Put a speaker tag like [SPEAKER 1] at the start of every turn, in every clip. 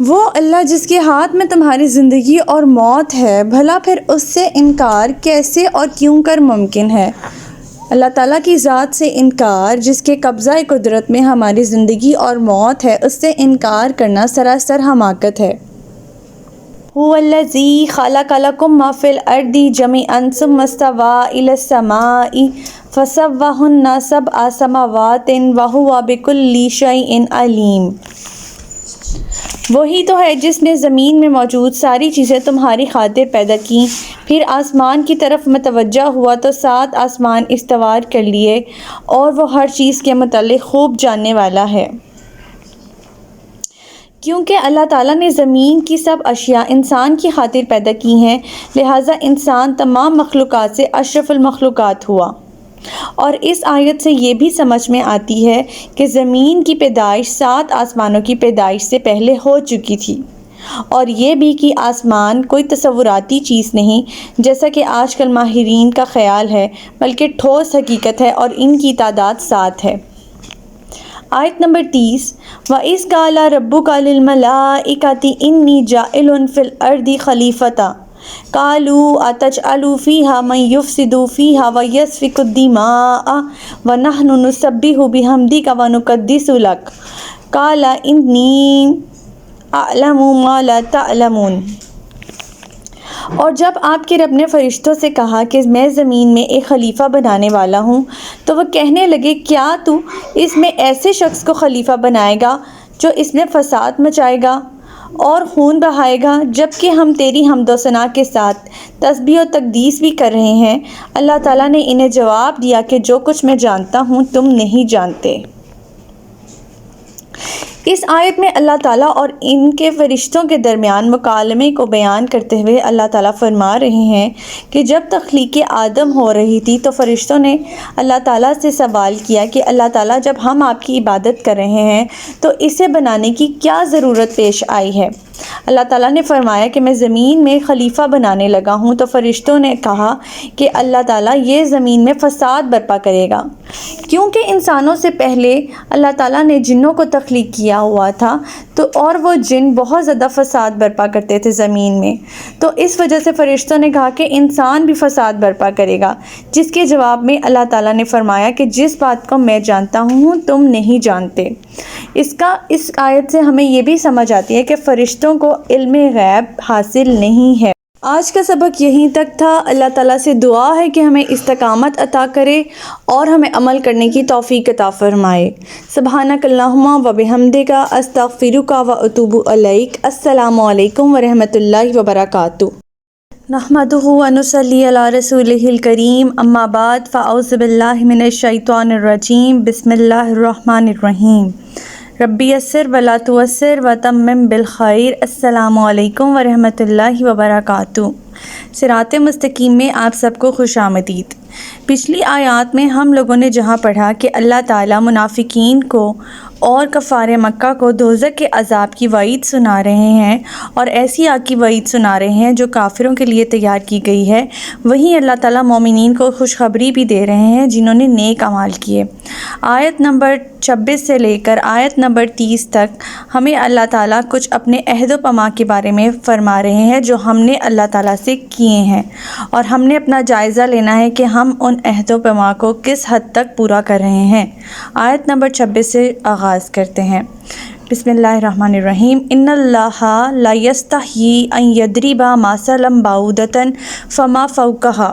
[SPEAKER 1] وہ اللہ جس کے ہاتھ میں تمہاری زندگی اور موت ہے، بھلا پھر اس سے انکار کیسے اور کیوں کر ممکن ہے؟ اللہ تعالیٰ کی ذات سے انکار، جس کے قبضہ قدرت میں ہماری زندگی اور موت ہے، اس سے انکار کرنا سراسر حماقت ہے۔ هو الذی خلق لکم ما فی الارض جمیعا ثم استوی الی السماء فسواہن سبع سماوات وہو بکل شیء علیم۔ وہی تو ہے جس نے زمین میں موجود ساری چیزیں تمہاری خاطر پیدا کیں، پھر آسمان کی طرف متوجہ ہوا تو 7 آسمان استوار کر لیے، اور وہ ہر چیز کے متعلق خوب جاننے والا ہے۔ کیونکہ اللہ تعالیٰ نے زمین کی سب اشیاء انسان کی خاطر پیدا کی ہیں، لہٰذا انسان تمام مخلوقات سے اشرف المخلوقات ہوا۔ اور اس آیت سے یہ بھی سمجھ میں آتی ہے کہ زمین کی پیدائش 7 آسمانوں کی پیدائش سے پہلے ہو چکی تھی، اور یہ بھی کہ آسمان کوئی تصوراتی چیز نہیں جیسا کہ آج کل ماہرین کا خیال ہے، بلکہ ٹھوس حقیقت ہے، اور ان کی تعداد 7 ہے۔ آیت نمبر 30، وَإِذْ قَالَ رَبُّكَ لِلْمَلَائِكَةِ إِنِّي جَاعِلٌ فِي الْأَرْضِ خَلِيفَةً قَالُوا أَتَجْعَلُ فِيهَا مَن يُفْسِدُ فِيهَا وَيَسْفِكُ الدِّمَاءَ وَنَحْنُ نُسَبِّحُ بِحَمْدِكَ وَنُقَدِّسُ لَكَ قَالَ إِنِّي أَعْلَمُ مَا لَا تَعْلَمُونَ۔ اور جب آپ کے رب نے فرشتوں سے کہا کہ میں زمین میں ایک خلیفہ بنانے والا ہوں، تو وہ کہنے لگے، کیا تو اس میں ایسے شخص کو خلیفہ بنائے گا جو اس میں فساد مچائے گا اور خون بہائے گا، جبکہ ہم تیری حمد و ثنا کے ساتھ تسبیح و تقدیس بھی کر رہے ہیں۔ اللہ تعالیٰ نے انہیں جواب دیا کہ جو کچھ میں جانتا ہوں تم نہیں جانتے۔ اس آیت میں اللہ تعالیٰ اور ان کے فرشتوں کے درمیان مکالمے کو بیان کرتے ہوئے اللہ تعالیٰ فرما رہے ہیں کہ جب تخلیق آدم ہو رہی تھی تو فرشتوں نے اللہ تعالیٰ سے سوال کیا کہ اللہ تعالیٰ جب ہم آپ کی عبادت کر رہے ہیں تو اسے بنانے کی کیا ضرورت پیش آئی ہے؟ اللہ تعالیٰ نے فرمایا کہ میں زمین میں خلیفہ بنانے لگا ہوں، تو فرشتوں نے کہا کہ اللہ تعالیٰ یہ زمین میں فساد برپا کرے گا، کیونکہ انسانوں سے پہلے اللہ تعالیٰ نے جنوں کو تخلیق کیا ہوا تھا، تو اور وہ جن بہت زیادہ فساد برپا کرتے تھے زمین میں، تو اس وجہ سے فرشتوں نے کہا کہ انسان بھی فساد برپا کرے گا، جس کے جواب میں اللہ تعالیٰ نے فرمایا کہ جس بات کو میں جانتا ہوں تم نہیں جانتے۔ اس آیت سے ہمیں یہ بھی سمجھ آتی ہے کہ فرشتوں کو علم غیب حاصل نہیں ہے۔ آج کا سبق یہیں تک تھا۔ اللہ تعالیٰ سے دعا ہے کہ ہمیں استقامت عطا کرے اور ہمیں عمل کرنے کی توفیق عطا فرمائے۔ سبحانک اللہم و بحمدک استغفرک و اتوب الیک۔ السلام علیکم ورحمۃ اللہ وبرکاتہ۔ نحمدہ و نصلی علی رسولہ الکریم، اما بعد فاعوذ باللہ من الشیطان الرجیم، بسم اللہ الرحمن الرحیم۔ ربی یسر ولا تعسر وتمم بالخیر۔ السلام علیکم ورحمۃ اللہ وبرکاتہ۔ صراط مستقیم میں آپ سب کو خوش آمدید۔ پچھلی آیات میں ہم لوگوں نے جہاں پڑھا کہ اللہ تعالیٰ منافقین کو اور کفار مکہ کو دوزخ کے عذاب کی وعید سنا رہے ہیں، اور ایسی آگ کی وعید سنا رہے ہیں جو کافروں کے لیے تیار کی گئی ہے، وہیں اللہ تعالیٰ مومنین کو خوشخبری بھی دے رہے ہیں جنہوں نے نیک اعمال کیے۔ آیت نمبر 26 سے لے کر آیت نمبر 30 تک ہمیں اللہ تعالیٰ کچھ اپنے عہد و پیمان کے بارے میں فرما رہے ہیں جو ہم نے اللہ تعالیٰ سے کیے ہیں، اور ہم نے اپنا جائزہ لینا ہے کہ ہم ان عہد و پیمان کو کس حد تک پورا کر رہے ہیں۔ آیت نمبر 26 سے آغاز کرتے ہیں۔ بسم اللہ الرحمن الرحیم۔ ان اللہ لا یستحیی ان یضرب مثلا بعوضۃ فما فوقها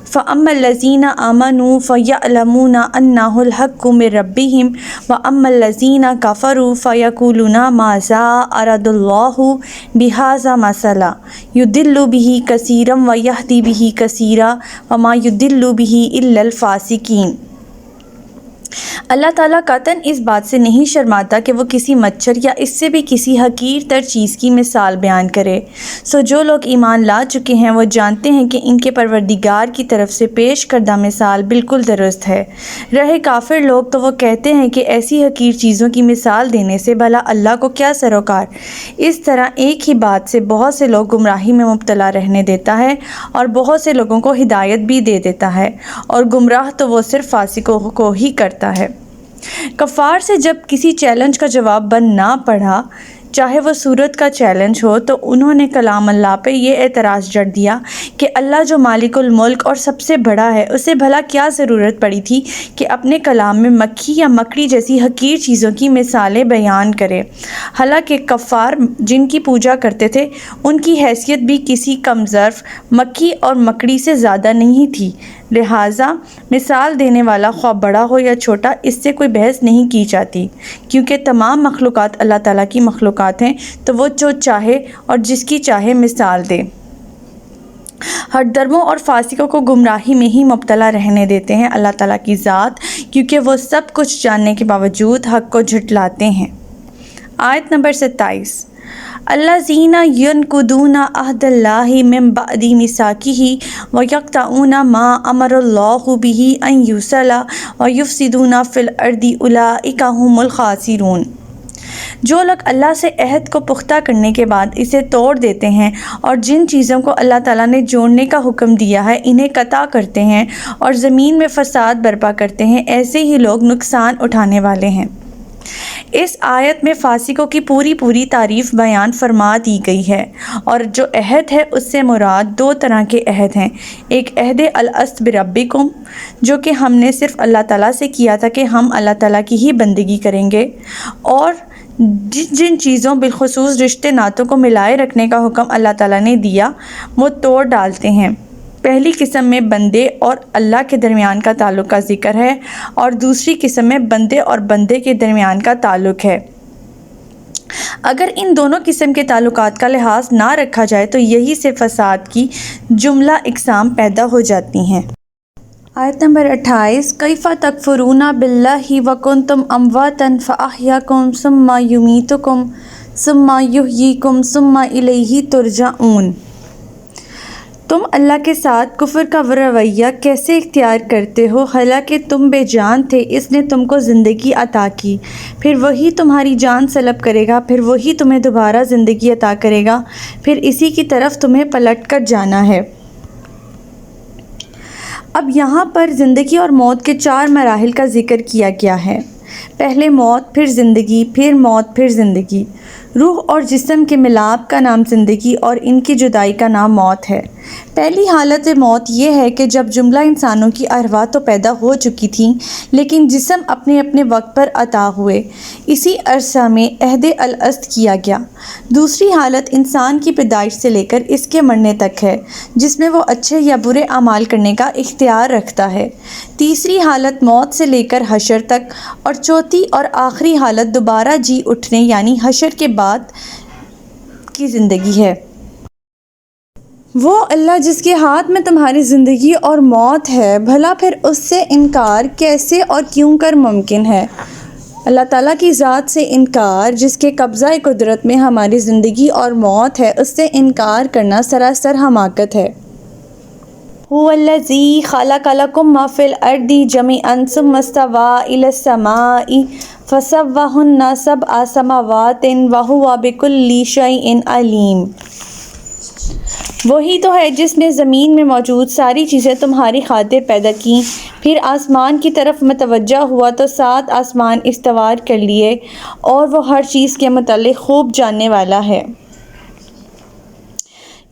[SPEAKER 1] فاما الذین آمنوا فیعلمون انہ الحق من ربہم واما الذین کفروا فیقولون ماذا اراد اللہ بہذا مثلا یضل بہ کثیرا ویہدی بہ کثیرا وما یضل بہ الا الفاسقین۔ اللہ تعالیٰ قطعاً اس بات سے نہیں شرماتا کہ وہ کسی مچھر یا اس سے بھی کسی حقیر تر چیز کی مثال بیان کرے۔ سو جو لوگ ایمان لا چکے ہیں وہ جانتے ہیں کہ ان کے پروردگار کی طرف سے پیش کردہ مثال بالکل درست ہے۔ رہے کافر لوگ تو وہ کہتے ہیں کہ ایسی حقیر چیزوں کی مثال دینے سے بھلا اللہ کو کیا سروکار۔ اس طرح ایک ہی بات سے بہت سے لوگ گمراہی میں مبتلا رہنے دیتا ہے اور بہت سے لوگوں کو ہدایت بھی دے دیتا ہے، اور گمراہ تو وہ صرف فاسقوں کو ہی کرتا ہے۔ کفار سے جب کسی چیلنج کا جواب بن نہ پڑا چاہے وہ صورت کا چیلنج ہو، تو انہوں نے کلام اللہ پہ یہ اعتراض جڑ دیا کہ اللہ جو مالک الملک اور سب سے بڑا ہے، اسے بھلا کیا ضرورت پڑی تھی کہ اپنے کلام میں مکھی یا مکڑی جیسی حقیر چیزوں کی مثالیں بیان کرے، حالانکہ کفار جن کی پوجا کرتے تھے ان کی حیثیت بھی کسی کم ظرف مکھی اور مکڑی سے زیادہ نہیں تھی، لہٰذا مثال دینے والا خواہ بڑا ہو یا چھوٹا، اس سے کوئی بحث نہیں کی جاتی، کیونکہ تمام مخلوقات اللہ تعالیٰ کی مخلوقات ہیں، تو وہ جو چاہے اور جس کی چاہے مثال دے۔ ہٹ درموں اور فاسقوں کو گمراہی میں ہی مبتلا رہنے دیتے ہیں اللہ تعالیٰ کی ذات، کیونکہ وہ سب کچھ جاننے کے باوجود حق کو جھٹلاتے ہیں۔ آیت نمبر 27، الذین ینقضون عہد اللہ من بعد میثاقہ ویقطعون ما امر اللہ بہ ان یوصل ویفسدون فی الارض اولئک ھم الخاسرون۔ جو لوگ اللہ سے عہد کو پختہ کرنے کے بعد اسے توڑ دیتے ہیں اور جن چیزوں کو اللہ تعالیٰ نے جوڑنے کا حکم دیا ہے انہیں قطع کرتے ہیں اور زمین میں فساد برپا کرتے ہیں، ایسے ہی لوگ نقصان اٹھانے والے ہیں۔ اس آیت میں فاسقوں کی پوری تعریف بیان فرما دی گئی ہے، اور جو عہد ہے اس سے مراد دو طرح کے عہد ہیں۔ ایک عہد الست بربکم، جو کہ ہم نے صرف اللہ تعالیٰ سے کیا تھا کہ ہم اللہ تعالیٰ کی ہی بندگی کریں گے، اور جن چیزوں بالخصوص رشتے ناتوں کو ملائے رکھنے کا حکم اللہ تعالیٰ نے دیا وہ توڑ ڈالتے ہیں۔ پہلی قسم میں بندے اور اللہ کے درمیان کا تعلق کا ذکر ہے، اور دوسری قسم میں بندے اور بندے کے درمیان کا تعلق ہے۔ اگر ان دونوں قسم کے تعلقات کا لحاظ نہ رکھا جائے تو یہی سے فساد کی جملہ اقسام پیدا ہو جاتی ہیں۔ آیت نمبر 28، کیف تکفرون باللہ وکنتم امواتا فاحیاکم ثم یمیتکم ثم یحییکم ثم الیہ ترجعون۔ تم اللہ کے ساتھ کفر کا رویہ کیسے اختیار کرتے ہو، حالانکہ تم بے جان تھے، اس نے تم کو زندگی عطا کی، پھر وہی تمہاری جان سلب کرے گا، پھر وہی تمہیں دوبارہ زندگی عطا کرے گا، پھر اسی کی طرف تمہیں پلٹ کر جانا ہے۔ اب یہاں پر زندگی اور موت کے 4 مراحل کا ذکر کیا گیا ہے۔ پہلے موت، پھر زندگی، پھر موت، پھر زندگی۔ روح اور جسم کے ملاپ کا نام زندگی اور ان کی جدائی کا نام موت ہے۔ پہلی حالت موت یہ ہے کہ جب جملہ انسانوں کی ارواح تو پیدا ہو چکی تھیں لیکن جسم اپنے اپنے وقت پر عطا ہوئے، اسی عرصہ میں عہد الست کیا گیا۔ دوسری حالت انسان کی پیدائش سے لے کر اس کے مرنے تک ہے، جس میں وہ اچھے یا برے اعمال کرنے کا اختیار رکھتا ہے۔ تیسری حالت موت سے لے کر حشر تک، اور چوتھی اور آخری حالت دوبارہ جی اٹھنے یعنی حشر کے بعد کی زندگی ہے۔ وہ اللہ جس کے ہاتھ میں تمہاری زندگی اور موت ہے، بھلا پھر اس سے انکار کیسے اور کیوں کر ممکن ہے؟ اللہ تعالیٰ کی ذات سے انکار، جس کے قبضہ قدرت میں ہماری زندگی اور موت ہے، اس سے انکار کرنا سراسر حماقت ہے۔ هو الذی خلق لکم ما فی الارض جمیعا ثم استوی الی السماء فسواہن 7 سماوات وہو بکل شیء علیم۔ وہی تو ہے جس نے زمین میں موجود ساری چیزیں تمہاری خاطر پیدا کیں، پھر آسمان کی طرف متوجہ ہوا تو 7 آسمان استوار کر لیے، اور وہ ہر چیز کے متعلق خوب جاننے والا ہے۔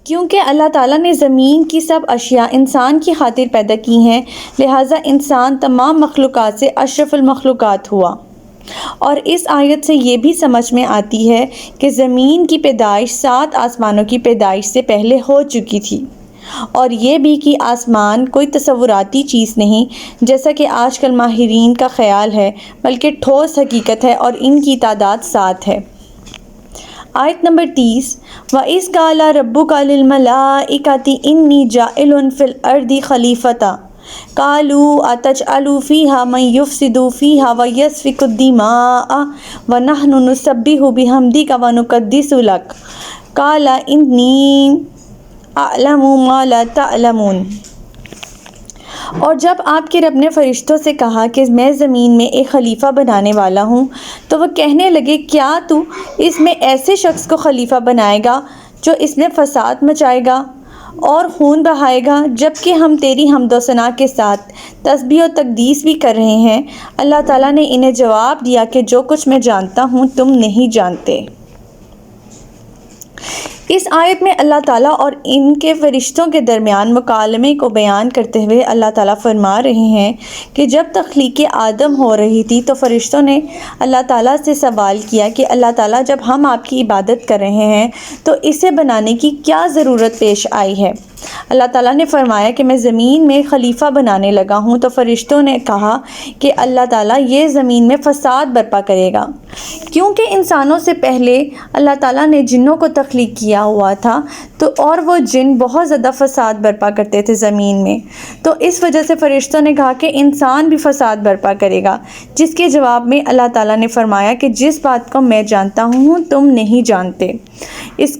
[SPEAKER 1] کیونکہ اللہ تعالیٰ نے زمین کی سب اشیاء انسان کی خاطر پیدا کی ہیں، لہٰذا انسان تمام مخلوقات سے اشرف المخلوقات ہوا۔ اور اس آیت سے یہ بھی سمجھ میں آتی ہے کہ زمین کی پیدائش 7 آسمانوں کی پیدائش سے پہلے ہو چکی تھی، اور یہ بھی کہ آسمان کوئی تصوراتی چیز نہیں جیسا کہ آج کل ماہرین کا خیال ہے، بلکہ ٹھوس حقیقت ہے، اور ان کی تعداد 7 ہے۔ آیت نمبر 30، وَإِذْ قَالَ رَبُّكَ لِلْمَلَائِكَةِ إِنِّي جَاعِلٌ فِي الْأَرْضِ خَلِيفَةً قَالُوا أَتَجْعَلُ فِيهَا مَن يُفْسِدُ فِيهَا وَيَسْفِكُ الدِّمَاءَ وَنَحْنُ نُسَبِّحُ بِحَمْدِكَ وَنُقَدِّسُ لَكَ قَالَ إِنِّي أَعْلَمُ مَا لَا تَعْلَمُونَ۔ اور جب آپ کے رب نے فرشتوں سے کہا کہ میں زمین میں ایک خلیفہ بنانے والا ہوں، تو وہ کہنے لگے، کیا تو اس میں ایسے شخص کو خلیفہ بنائے گا جو اس میں فساد مچائے گا اور خون بہائے گا، جبکہ ہم تیری حمد و ثنا کے ساتھ تسبیح و تقدیس بھی کر رہے ہیں۔ اللہ تعالیٰ نے انہیں جواب دیا کہ جو کچھ میں جانتا ہوں تم نہیں جانتے۔ اس آیت میں اللہ تعالیٰ اور ان کے فرشتوں کے درمیان مکالمے کو بیان کرتے ہوئے اللہ تعالیٰ فرما رہے ہیں کہ جب تخلیق آدم ہو رہی تھی تو فرشتوں نے اللہ تعالیٰ سے سوال کیا کہ اللہ تعالیٰ جب ہم آپ کی عبادت کر رہے ہیں تو اسے بنانے کی کیا ضرورت پیش آئی ہے؟ اللہ تعالیٰ نے فرمایا کہ میں زمین میں خلیفہ بنانے لگا ہوں۔ تو فرشتوں نے کہا کہ اللہ تعالیٰ یہ زمین میں فساد برپا کرے گا، کیونکہ انسانوں سے پہلے اللہ تعالیٰ نے جنوں کو تخلیق کیا ہوا تھا اور وہ جن بہت زیادہ فساد برپا کرتے تھے زمین میں، تو اس وجہ سے فرشتوں نے کہا کہ انسان بھی فساد برپا کرے گا، جس کے جواب میں اللہ تعالیٰ نے فرمایا کہ جس بات کو میں جانتا ہوں تم نہیں جانتے۔ اس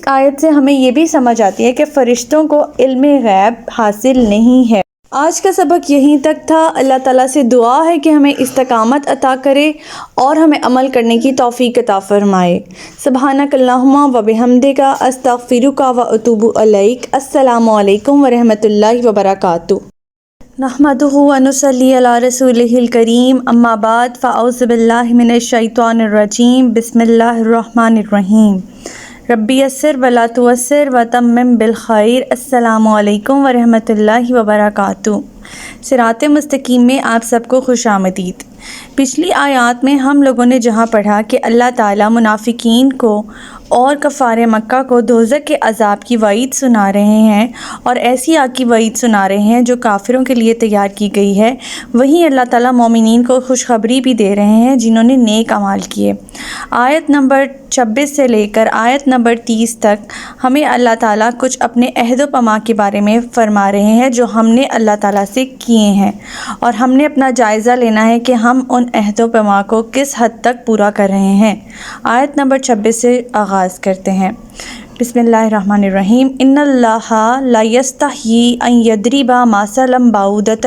[SPEAKER 1] آیت سے ہمیں یہ بھی سمجھ آتی ہے کہ فرشتوں کو علم غیب حاصل نہیں ہے۔ آج کا سبق یہیں تک تھا۔ اللہ تعالیٰ سے دعا ہے کہ ہمیں استقامت عطا کرے اور ہمیں عمل کرنے کی توفیق عطا فرمائے۔ سبحانک اللہم و بحمدک استغفرک و اتوب الیک۔ السلام علیکم ورحمۃ اللہ وبرکاتہ۔ نحمدہ و نصلی علی رسولہ الکریم، اما بعد فاعوذ باللہ من الشیطان الرجیم، بسم اللہ الرحمن الرحیم۔ ربی یسر ولا تعسر وتمم بالخیر۔ السلام علیکم ورحمۃ اللہ وبرکاتہ۔ صراط مستقیم میں آپ سب کو خوش آمدید۔ پچھلی آیات میں ہم لوگوں نے جہاں پڑھا کہ اللہ تعالیٰ منافقین کو اور کفار مکہ کو دوزخ کے عذاب کی وعید سنا رہے ہیں اور ایسی آگ کی وعید سنا رہے ہیں جو کافروں کے لیے تیار کی گئی ہے، وہیں اللہ تعالیٰ مومنین کو خوشخبری بھی دے رہے ہیں جنہوں نے نیک اعمال کیے۔ آیت نمبر 26 سے لے کر آیت نمبر 30 تک ہمیں اللہ تعالیٰ کچھ اپنے عہد و پیما کے بارے میں فرما رہے ہیں جو ہم نے اللہ تعالیٰ سے کیے ہیں، اور ہم نے اپنا جائزہ لینا ہے کہ ہم ان عہد و پیما کو کس حد تک پورا کر رہے ہیں۔ آیت نمبر 26 سے آغاز کرتے ہیں۔ بسم اللہ الرحمن الرحیم۔ ان اللہ لا یستحیی ان یضرب مثلا بعوضۃ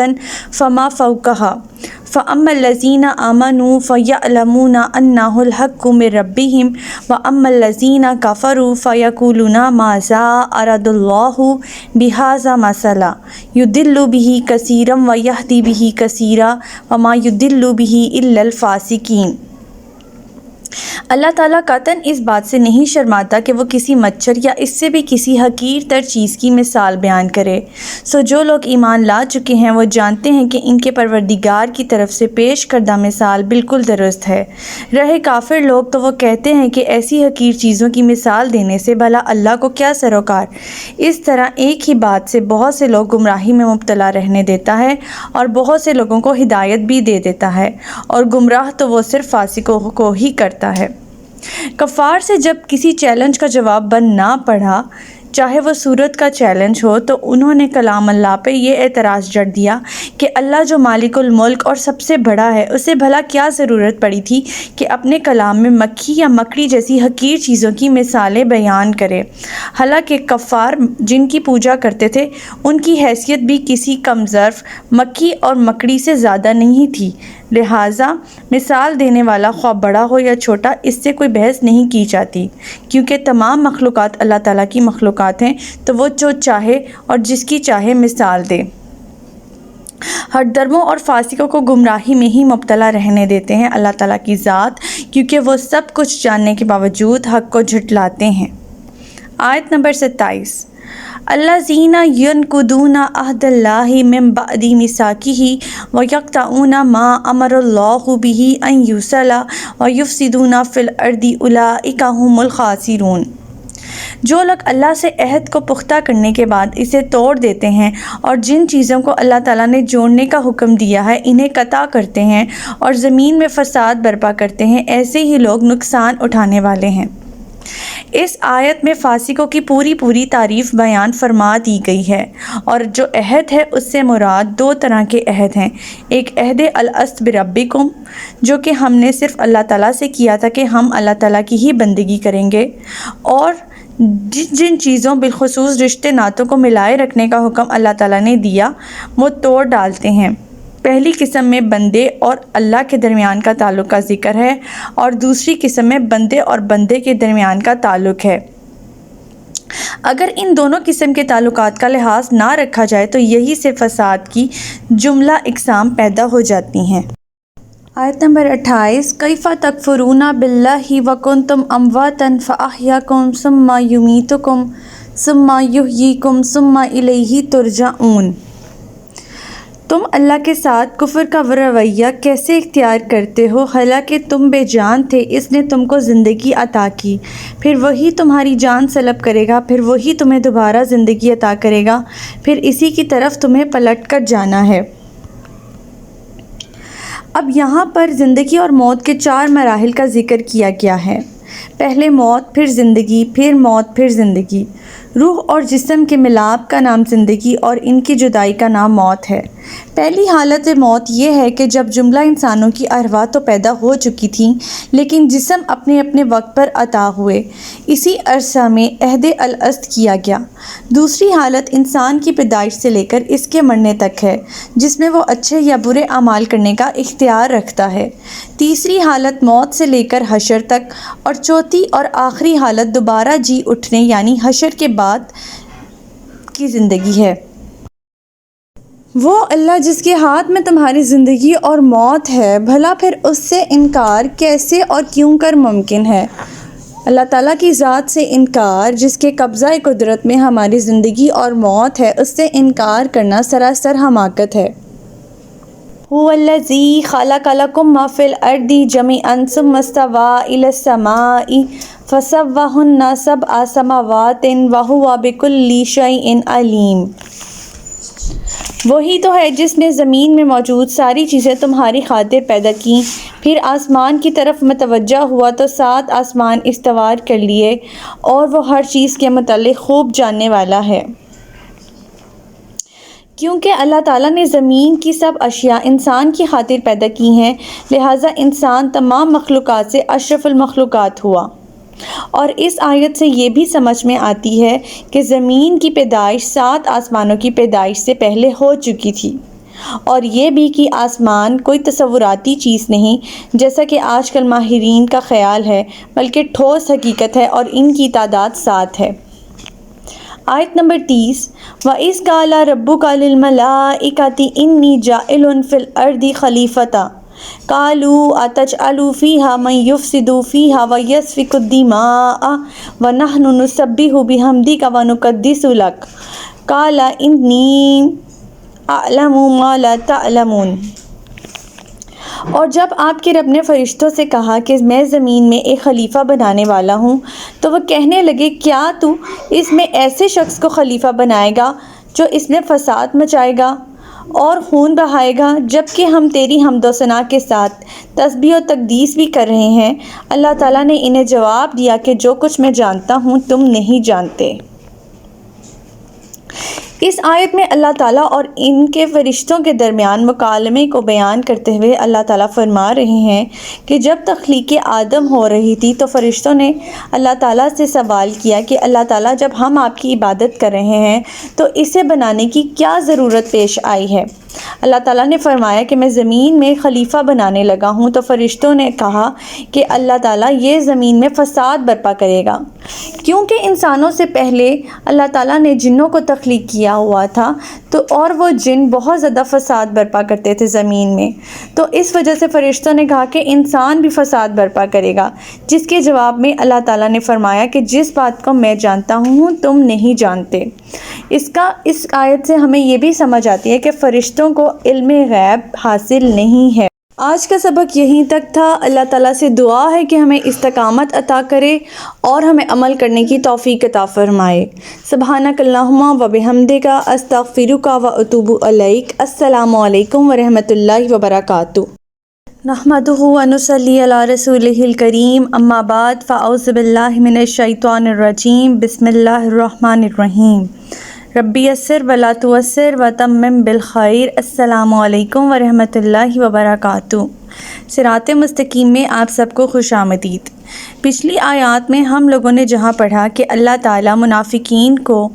[SPEAKER 1] فما فوقها فاما الذین آمنوا فیعلمون انہ الحق من ربہم واما الذین کفروا فیقولون ماذا اراد اللہ بہذا مثلا یضل بہ کثیرا ویہدی بہ کثیرا وما یضل بہ الا الفاسقین۔ اللہ تعالیٰ قطعاً اس بات سے نہیں شرماتا کہ وہ کسی مچھر یا اس سے بھی کسی حقیر تر چیز کی مثال بیان کرے۔ سو جو لوگ ایمان لا چکے ہیں وہ جانتے ہیں کہ ان کے پروردگار کی طرف سے پیش کردہ مثال بالکل درست ہے۔ رہے کافر لوگ تو وہ کہتے ہیں کہ ایسی حقیر چیزوں کی مثال دینے سے بھلا اللہ کو کیا سروکار۔ اس طرح ایک ہی بات سے بہت سے لوگ گمراہی میں مبتلا رہنے دیتا ہے اور بہت سے لوگوں کو ہدایت بھی دے دیتا ہے، اور گمراہ تو وہ صرف فاسقوں کو ہی کرتا ہے۔ کفار سے جب کسی چیلنج کا جواب بن نہ پڑا، چاہے وہ سورت کا چیلنج ہو، تو انہوں نے کلام اللہ پہ یہ اعتراض جڑ دیا کہ اللہ جو مالک الملک اور سب سے بڑا ہے، اسے بھلا کیا ضرورت پڑی تھی کہ اپنے کلام میں مکھی یا مکڑی جیسی حقیر چیزوں کی مثالیں بیان کرے۔ حالانکہ کفار جن کی پوجا کرتے تھے ان کی حیثیت بھی کسی کم ظرف مکھی اور مکڑی سے زیادہ نہیں تھی، لہٰذا مثال دینے والا خواہ بڑا ہو یا چھوٹا اس سے کوئی بحث نہیں کی جاتی، کیونکہ تمام مخلوقات اللہ تعالیٰ کی مخلوقات ہیں، تو وہ جو چاہے اور جس کی چاہے مثال دے۔ ہر درموں اور فاسقوں کو گمراہی میں ہی مبتلا رہنے دیتے ہیں اللہ تعالیٰ کی ذات، کیونکہ وہ سب کچھ جاننے کے باوجود حق کو جھٹلاتے ہیں۔ آیت نمبر 27۔ الذین ینقضون عہد اللہ من بعد میثاقہ ویقطعون ما امر اللہ بہ ان یوصل ویفسدون فی الارض اولئک ھم الخاسرون۔ جو لوگ اللہ سے عہد کو پختہ کرنے کے بعد اسے توڑ دیتے ہیں اور جن چیزوں کو اللہ تعالیٰ نے جوڑنے کا حکم دیا ہے انہیں قطع کرتے ہیں اور زمین میں فساد برپا کرتے ہیں، ایسے ہی لوگ نقصان اٹھانے والے ہیں۔ اس آیت میں فاسقوں کی پوری تعریف بیان فرما دی گئی ہے، اور جو عہد ہے اس سے مراد دو طرح کے عہد ہیں۔ ایک عہد الست بربکم، جو کہ ہم نے صرف اللہ تعالیٰ سے کیا تھا کہ ہم اللہ تعالیٰ کی ہی بندگی کریں گے، اور جن چیزوں بالخصوص رشتے ناتوں کو ملائے رکھنے کا حکم اللہ تعالیٰ نے دیا وہ توڑ ڈالتے ہیں۔ پہلی قسم میں بندے اور اللہ کے درمیان کا تعلق کا ذکر ہے، اور دوسری قسم میں بندے اور بندے کے درمیان کا تعلق ہے۔ اگر ان دونوں قسم کے تعلقات کا لحاظ نہ رکھا جائے تو یہی سے فساد کی جملہ اقسام پیدا ہو جاتی ہیں۔ آیت نمبر 28 کیف تکفرون باللہ وکنتم امواتا فاحیاکم ثم یمیتکم ثم یحییکم ثم الیہ ترجعون۔ تم اللہ کے ساتھ کفر کا رویہ کیسے اختیار کرتے ہو، حالانکہ تم بے جان تھے، اس نے تم کو زندگی عطا کی، پھر وہی تمہاری جان سلب کرے گا، پھر وہی تمہیں دوبارہ زندگی عطا کرے گا، پھر اسی کی طرف تمہیں پلٹ کر جانا ہے۔ اب یہاں پر زندگی اور موت کے 4 مراحل کا ذکر کیا گیا ہے۔ پہلے موت، پھر زندگی، پھر موت، پھر زندگی۔ روح اور جسم کے ملاپ کا نام زندگی اور ان کی جدائی کا نام موت ہے۔ پہلی حالت موت یہ ہے کہ جب جملہ انسانوں کی ارواح تو پیدا ہو چکی تھیں لیکن جسم اپنے اپنے وقت پر عطا ہوئے، اسی عرصہ میں عہد الست کیا گیا۔ دوسری حالت انسان کی پیدائش سے لے کر اس کے مرنے تک ہے، جس میں وہ اچھے یا برے اعمال کرنے کا اختیار رکھتا ہے۔ تیسری حالت موت سے لے کر حشر تک، اور چوتھی اور آخری حالت دوبارہ جی اٹھنے یعنی حشر کے بعد کی زندگی ہے۔ وہ اللہ جس کے ہاتھ میں تمہاری زندگی اور موت ہے، بھلا پھر اس سے انکار کیسے اور کیوں کر ممکن ہے؟ اللہ تعالیٰ کی ذات سے انکار، جس کے قبضہ قدرت میں ہماری زندگی اور موت ہے، اس سے انکار کرنا سراسر حماقت ہے۔ هو الذی خلق لکم ما فی الارض جمیعا ثم استوی الی السماء فسواہن 7 سماوات وہو بکل شیء علیم۔ وہی تو ہے جس نے زمین میں موجود ساری چیزیں تمہاری خاطر پیدا کیں، پھر آسمان کی طرف متوجہ ہوا تو 7 آسمان استوار کر لیے، اور وہ ہر چیز کے متعلق خوب جاننے والا ہے۔ کیونکہ اللہ تعالیٰ نے زمین کی سب اشیاء انسان کی خاطر پیدا کی ہیں، لہٰذا انسان تمام مخلوقات سے اشرف المخلوقات ہوا۔ اور اس آیت سے یہ بھی سمجھ میں آتی ہے کہ زمین کی پیدائش 7 آسمانوں کی پیدائش سے پہلے ہو چکی تھی، اور یہ بھی کہ آسمان کوئی تصوراتی چیز نہیں جیسا کہ آج کل ماہرین کا خیال ہے، بلکہ ٹھوس حقیقت ہے، اور ان کی تعداد 7 ہے۔ آیت نمبر 30 وَإِذْ قَالَ رَبُّكَ لِلْمَلَائِكَةِ إِنِّي جَاعِلٌ فِي الْأَرْضِ خَلِيفَةً قَالُوا أَتَجْعَلُ فِيهَا مَن يُفْسِدُ فِيهَا وَيَسْفِكُ الدِّمَاءَ وَنَحْنُ نُسَبِّحُ بِحَمْدِكَ وَنُقَدِّسُ لَكَ قَالَ إِنِّي أَعْلَمُ مَا لَا تَعْلَمُونَ۔ اور جب آپ کے رب نے فرشتوں سے کہا کہ میں زمین میں ایک خلیفہ بنانے والا ہوں، تو وہ کہنے لگے کیا تو اس میں ایسے شخص کو خلیفہ بنائے گا جو اس میں فساد مچائے گا اور خون بہائے گا، جبکہ ہم تیری حمد و ثنا کے ساتھ تسبیح و تقدیس بھی کر رہے ہیں۔ اللہ تعالیٰ نے انہیں جواب دیا کہ جو کچھ میں جانتا ہوں تم نہیں جانتے۔ اس آیت میں اللہ تعالیٰ اور ان کے فرشتوں کے درمیان مکالمے کو بیان کرتے ہوئے اللہ تعالیٰ فرما رہے ہیں کہ جب تخلیق آدم ہو رہی تھی تو فرشتوں نے اللہ تعالیٰ سے سوال کیا کہ اللہ تعالیٰ جب ہم آپ کی عبادت کر رہے ہیں تو اسے بنانے کی کیا ضرورت پیش آئی ہے؟ اللہ تعالیٰ نے فرمایا کہ میں زمین میں خلیفہ بنانے لگا ہوں، تو فرشتوں نے کہا کہ اللہ تعالیٰ یہ زمین میں فساد برپا کرے گا، کیونکہ انسانوں سے پہلے اللہ تعالیٰ نے جنوں کو تخلیق کیا ہوا تھا، تو اور وہ جن بہت زیادہ فساد برپا کرتے تھے زمین میں، تو اس وجہ سے فرشتوں نے کہا کہ انسان بھی فساد برپا کرے گا، جس کے جواب میں اللہ تعالیٰ نے فرمایا کہ جس بات کو میں جانتا ہوں تم نہیں جانتے۔ اس آیت سے ہمیں یہ بھی سمجھ آتی ہے کہ فرشتوں کو علم غیب حاصل نہیں ہے۔ آج کا سبق یہیں تک تھا۔ اللہ تعالیٰ سے دعا ہے کہ ہمیں استقامت عطا کرے اور ہمیں عمل کرنے کی توفیق عطا فرمائے۔ سبحانک اللہم و بحمدک استغفرک و اتوب الیک۔ السلام علیکم ورحمۃ اللہ وبرکاتہ۔ نحمدہ و نصلی علی رسولہ الکریم، اما بعد فاعوذ باللہ من الشیطان الرجیم، بسم اللہ الرحمن الرحیم۔ ربی یسر ولا تعسر وتمم بالخیر۔ السلام علیکم ورحمۃ اللہ وبرکاتہ۔ صراط مستقیم میں آپ سب کو خوش آمدید۔ پچھلی آیات میں ہم لوگوں نے جہاں پڑھا کہ اللہ تعالیٰ منافقین کو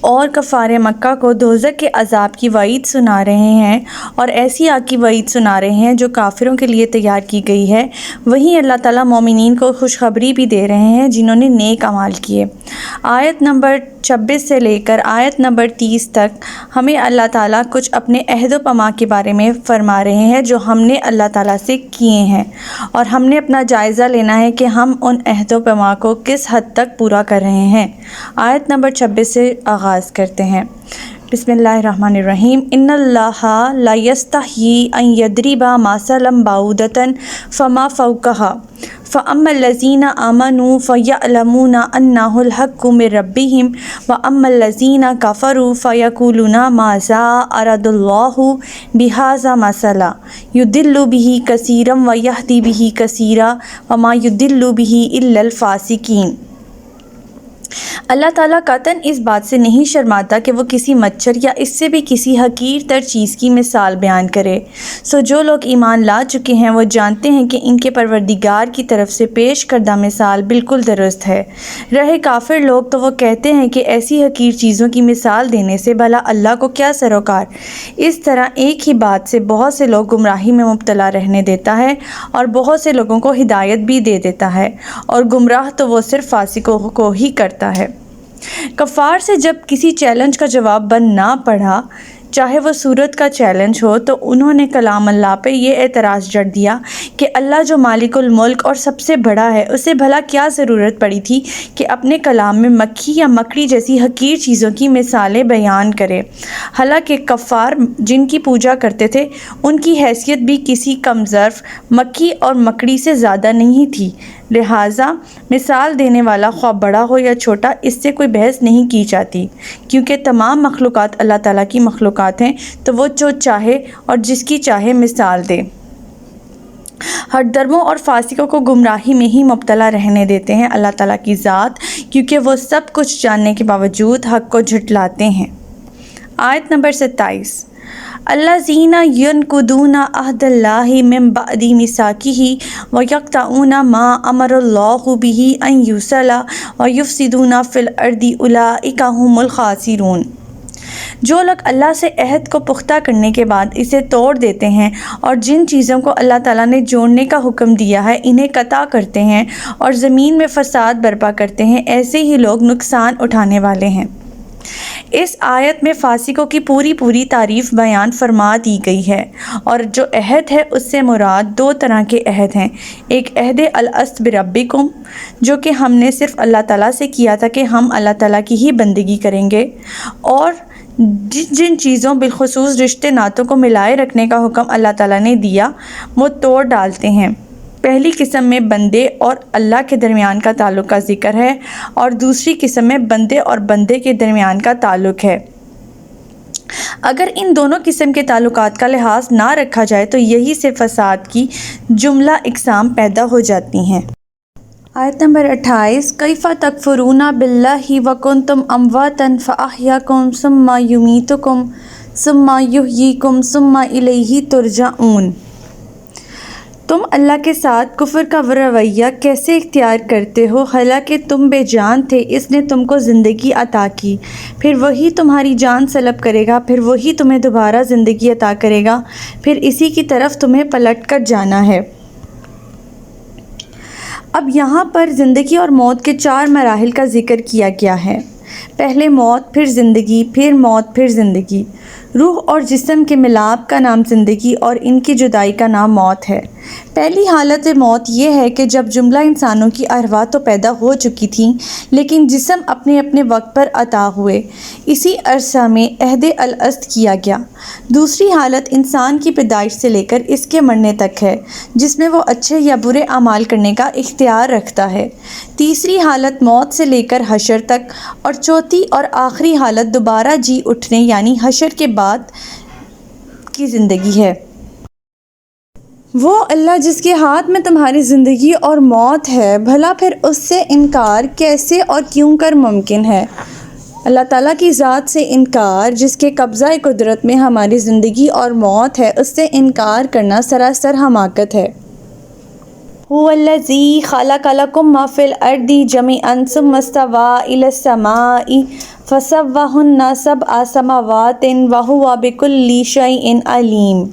[SPEAKER 1] اور کفار مکہ کو دوزخ کے عذاب کی وعید سنا رہے ہیں اور ایسی آگ کی وعید سنا رہے ہیں جو کافروں کے لیے تیار کی گئی ہے، وہیں اللہ تعالیٰ مومنین کو خوشخبری بھی دے رہے ہیں جنہوں نے نیک اعمال کیے۔ آیت نمبر 26 سے لے کر آیت نمبر 30 تک ہمیں اللہ تعالیٰ کچھ اپنے عہد و پیمان کے بارے میں فرما رہے ہیں جو ہم نے اللہ تعالیٰ سے کیے ہیں، اور ہم نے اپنا جائزہ لینا ہے کہ ہم ان عہد و پیمان کو کس حد تک پورا کر رہے ہیں۔ آیت نمبر 26 سے آغاز کرتے ہیں۔ بسم اللہ الرحمن الرحیم۔ ان اللہ لا یستحیی ان یضرب مثلا بعوضۃ فما فوقها فاما الذین آمنوا فیعلمون انہ الحق من ربہم واما الذین کفروا فیقولون ماذا اراد اللہ بہذا مثلا یضل بہ کثیرا ویہدی بہ کثیرا وما یضل بہ الا الفاسقین۔ اللہ تعالیٰ قطعاً اس بات سے نہیں شرماتا کہ وہ کسی مچھر یا اس سے بھی کسی حقیر تر چیز کی مثال بیان کرے۔ سو جو لوگ ایمان لا چکے ہیں وہ جانتے ہیں کہ ان کے پروردگار کی طرف سے پیش کردہ مثال بالکل درست ہے۔ رہے کافر لوگ تو وہ کہتے ہیں کہ ایسی حقیر چیزوں کی مثال دینے سے بھلا اللہ کو کیا سروکار۔ اس طرح ایک ہی بات سے بہت سے لوگ گمراہی میں مبتلا رہنے دیتا ہے اور بہت سے لوگوں کو ہدایت بھی دے دیتا ہے، اور گمراہ تو وہ صرف فاسقوں کو ہی کرتا ہے۔ کفار سے جب کسی چیلنج کا جواب بن نہ پڑا، چاہے وہ سورت کا چیلنج ہو، تو انہوں نے کلام اللہ پہ یہ اعتراض جڑ دیا کہ اللہ جو مالک الملک اور سب سے بڑا ہے، اسے بھلا کیا ضرورت پڑی تھی کہ اپنے کلام میں مکھی یا مکڑی جیسی حقیر چیزوں کی مثالیں بیان کرے۔ حالانکہ کفار جن کی پوجا کرتے تھے ان کی حیثیت بھی کسی کم ظرف مکھی اور مکڑی سے زیادہ نہیں تھی، لہٰذا مثال دینے والا خواہ بڑا ہو یا چھوٹا اس سے کوئی بحث نہیں کی جاتی، کیونکہ تمام مخلوقات اللہ تعالیٰ کی مخلوقات ہیں، تو وہ جو چاہے اور جس کی چاہے مثال دے۔ ہٹ درموں اور فاسقوں کو گمراہی میں ہی مبتلا رہنے دیتے ہیں اللہ تعالیٰ کی ذات، کیونکہ وہ سب کچھ جاننے کے باوجود حق کو جھٹلاتے ہیں۔ آیت نمبر 27۔ الذین ینقضون عہد اللہ من بعد میثاقہ ویقطعون ما امر اللہ بہ ان یوصل ویفسدون فی الارض اولئک ھم الخاسرون۔ جو لوگ اللہ سے عہد کو پختہ کرنے کے بعد اسے توڑ دیتے ہیں اور جن چیزوں کو اللہ تعالیٰ نے جوڑنے کا حکم دیا ہے انہیں قطع کرتے ہیں اور زمین میں فساد برپا کرتے ہیں، ایسے ہی لوگ نقصان اٹھانے والے ہیں۔ اس آیت میں فاسقوں کی پوری تعریف بیان فرما دی گئی ہے، اور جو عہد ہے اس سے مراد دو طرح کے عہد ہیں۔ ایک عہد الست بربکم، جو کہ ہم نے صرف اللہ تعالیٰ سے کیا تھا کہ ہم اللہ تعالیٰ کی ہی بندگی کریں گے، اور جن چیزوں بالخصوص رشتے ناتوں کو ملائے رکھنے کا حکم اللہ تعالیٰ نے دیا وہ توڑ ڈالتے ہیں۔ پہلی قسم میں بندے اور اللہ کے درمیان کا تعلق کا ذکر ہے، اور دوسری قسم میں بندے اور بندے کے درمیان کا تعلق ہے۔ اگر ان دونوں قسم کے تعلقات کا لحاظ نہ رکھا جائے تو یہی سے فساد کی جملہ اقسام پیدا ہو جاتی ہیں۔ آیت نمبر 28۔ کیف تکفرون باللہ وکنتم امواتا فاحیاکم ثم یمیتکم ثم یحییکم ثم الیہ ترجعون۔ تم اللہ کے ساتھ کفر کا رویہ کیسے اختیار کرتے ہو، حالانکہ تم بے جان تھے، اس نے تم کو زندگی عطا کی، پھر وہی تمہاری جان سلب کرے گا، پھر وہی تمہیں دوبارہ زندگی عطا کرے گا، پھر اسی کی طرف تمہیں پلٹ کر جانا ہے۔ اب یہاں پر زندگی اور موت کے 4 مراحل کا ذکر کیا گیا ہے۔ پہلے موت، پھر زندگی، پھر موت، پھر زندگی۔ روح اور جسم کے ملاپ کا نام زندگی اور ان کی جدائی کا نام موت ہے۔ پہلی حالت موت یہ ہے کہ جب جملہ انسانوں کی ارواح تو پیدا ہو چکی تھیں لیکن جسم اپنے اپنے وقت پر عطا ہوئے، اسی عرصہ میں عہد الست کیا گیا۔ دوسری حالت انسان کی پیدائش سے لے کر اس کے مرنے تک ہے، جس میں وہ اچھے یا برے اعمال کرنے کا اختیار رکھتا ہے۔ تیسری حالت موت سے لے کر حشر تک، اور چوتھی اور آخری حالت دوبارہ جی اٹھنے یعنی حشر کے بعد کی زندگی ہے۔ وہ اللہ جس کے ہاتھ میں تمہاری زندگی اور موت ہے، بھلا پھر اس سے انکار کیسے اور کیوں کر ممکن ہے؟ اللہ تعالیٰ کی ذات سے انکار، جس کے قبضہ قدرت میں ہماری زندگی اور موت ہے، اس سے انکار کرنا سراسر حماقت ہے۔ هو الذی خلق لکم ما فی الارض جمیعا ثم استوی الی السماء فسواہن 7 سماوات وہو بکل شیء علیم۔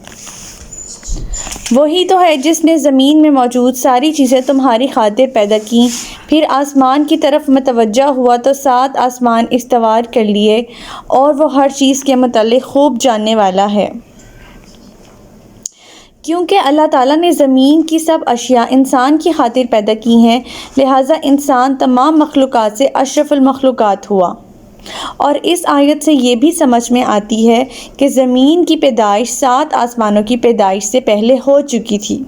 [SPEAKER 1] وہی تو ہے جس نے زمین میں موجود ساری چیزیں تمہاری خاطر پیدا کیں، پھر آسمان کی طرف متوجہ ہوا تو 7 آسمان استوار کر لیے، اور وہ ہر چیز کے متعلق خوب جاننے والا ہے۔ کیونکہ اللہ تعالیٰ نے زمین کی سب اشیاء انسان کی خاطر پیدا کی ہیں، لہٰذا انسان تمام مخلوقات سے اشرف المخلوقات ہوا۔ اور اس آیت سے یہ بھی سمجھ میں آتی ہے کہ زمین کی پیدائش 7 آسمانوں کی پیدائش سے پہلے ہو چکی تھی،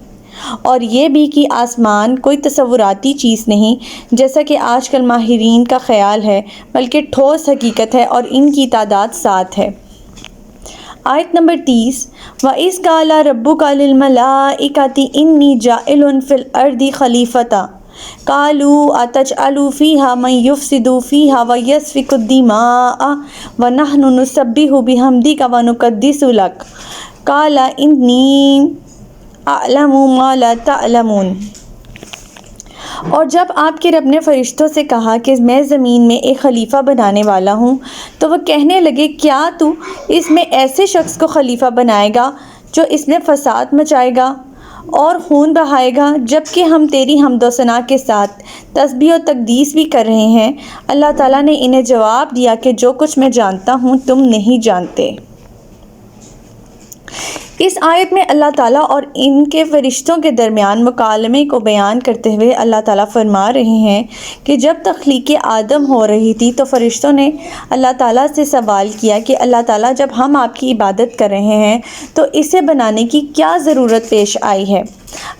[SPEAKER 1] اور یہ بھی کہ آسمان کوئی تصوراتی چیز نہیں جیسا کہ آج کل ماہرین کا خیال ہے، بلکہ ٹھوس حقیقت ہے، اور ان کی تعداد 7 ہے۔ آیت نمبر 30، وَإِذْ قَالَ رَبُّكَ لِلْمَلَائِكَةِ إِنِّي جَاعِلٌ فِي الْأَرْضِ خَلِيفَةً قَالُوا أَتَجْعَلُ فِيهَا مَن يُفْسِدُ فِيهَا وَيَسْفِكُ الدِّمَاءَ وَنَحْنُ نُسَبِّحُ بِحَمْدِكَ وَنُقَدِّسُ لَكَ قَالَ إِنِّي أَعْلَمُ مَا لَا تَعْلَمُونَ۔ اور جب آپ کے رب نے فرشتوں سے کہا کہ میں زمین میں ایک خلیفہ بنانے والا ہوں، تو وہ کہنے لگے، کیا تو اس میں ایسے شخص کو خلیفہ بنائے گا جو اس میں فساد مچائے گا اور خون بہائے گا، جبکہ ہم تیری حمد و ثنا کے ساتھ تسبیح و تقدیس بھی کر رہے ہیں۔ اللہ تعالیٰ نے انہیں جواب دیا کہ جو کچھ میں جانتا ہوں تم نہیں جانتے۔ اس آیت میں اللہ تعالیٰ اور ان کے فرشتوں کے درمیان مکالمے کو بیان کرتے ہوئے اللہ تعالیٰ فرما رہے ہیں کہ جب تخلیق آدم ہو رہی تھی تو فرشتوں نے اللہ تعالیٰ سے سوال کیا کہ اللہ تعالیٰ جب ہم آپ کی عبادت کر رہے ہیں تو اسے بنانے کی کیا ضرورت پیش آئی ہے؟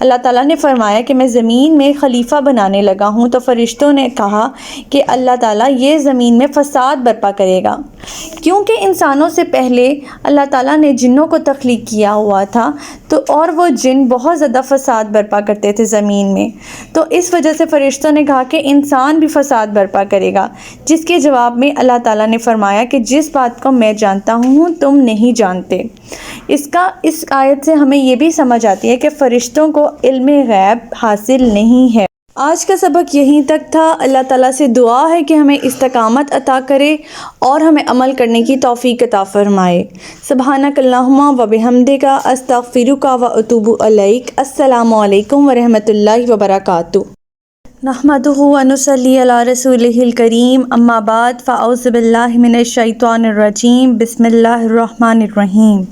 [SPEAKER 1] اللہ تعالیٰ نے فرمایا کہ میں زمین میں خلیفہ بنانے لگا ہوں، تو فرشتوں نے کہا کہ اللہ تعالیٰ یہ زمین میں فساد برپا کرے گا، کیونکہ انسانوں سے پہلے اللہ تعالیٰ نے جنوں کو تخلیق کیا ہوا تھا، تو اور وہ جن بہت زیادہ فساد برپا کرتے تھے زمین میں، تو اس وجہ سے فرشتوں نے کہا کہ انسان بھی فساد برپا کرے گا، جس کے جواب میں اللہ تعالیٰ نے فرمایا کہ جس بات کو میں جانتا ہوں تم نہیں جانتے۔ اس آیت سے ہمیں یہ بھی سمجھ آتی ہے کہ فرشتوں کو علم غیب حاصل نہیں ہے۔ آج کا سبق یہیں تک تھا۔ اللہ تعالیٰ سے دعا ہے کہ ہمیں استقامت عطا کرے اور ہمیں عمل کرنے کی توفیق عطا فرمائے۔ سبحانک اللہم و بحمدک استغفرک و اتوب الیک۔ السلام علیکم ورحمۃ اللہ وبرکاتہ۔ نحمدہ و نصلی علی رسولہ الکریم، اما بعد فاعوذ باللہ من الشیطان الرجیم، بسم اللہ الرحمن الرحیم۔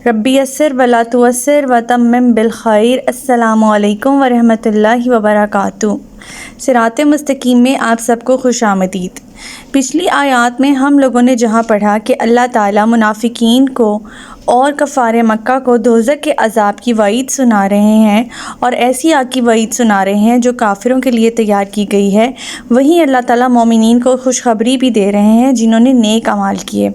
[SPEAKER 1] ربی یسر ولا تعسر وتمم بالخیر۔ السلام علیکم ورحمۃ اللہ وبرکاتہ۔ صراط مستقیم میں آپ سب کو خوش آمدید۔ پچھلی آیات میں ہم لوگوں نے جہاں پڑھا کہ اللہ تعالیٰ منافقین کو اور کفار مکہ کو دوزخ کے عذاب کی وعید سنا رہے ہیں، اور ایسی آگ کی وعید سنا رہے ہیں جو کافروں کے لیے تیار کی گئی ہے، وہیں اللہ تعالیٰ مومنین کو خوشخبری بھی دے رہے ہیں جنہوں نے نیک اعمال کیے۔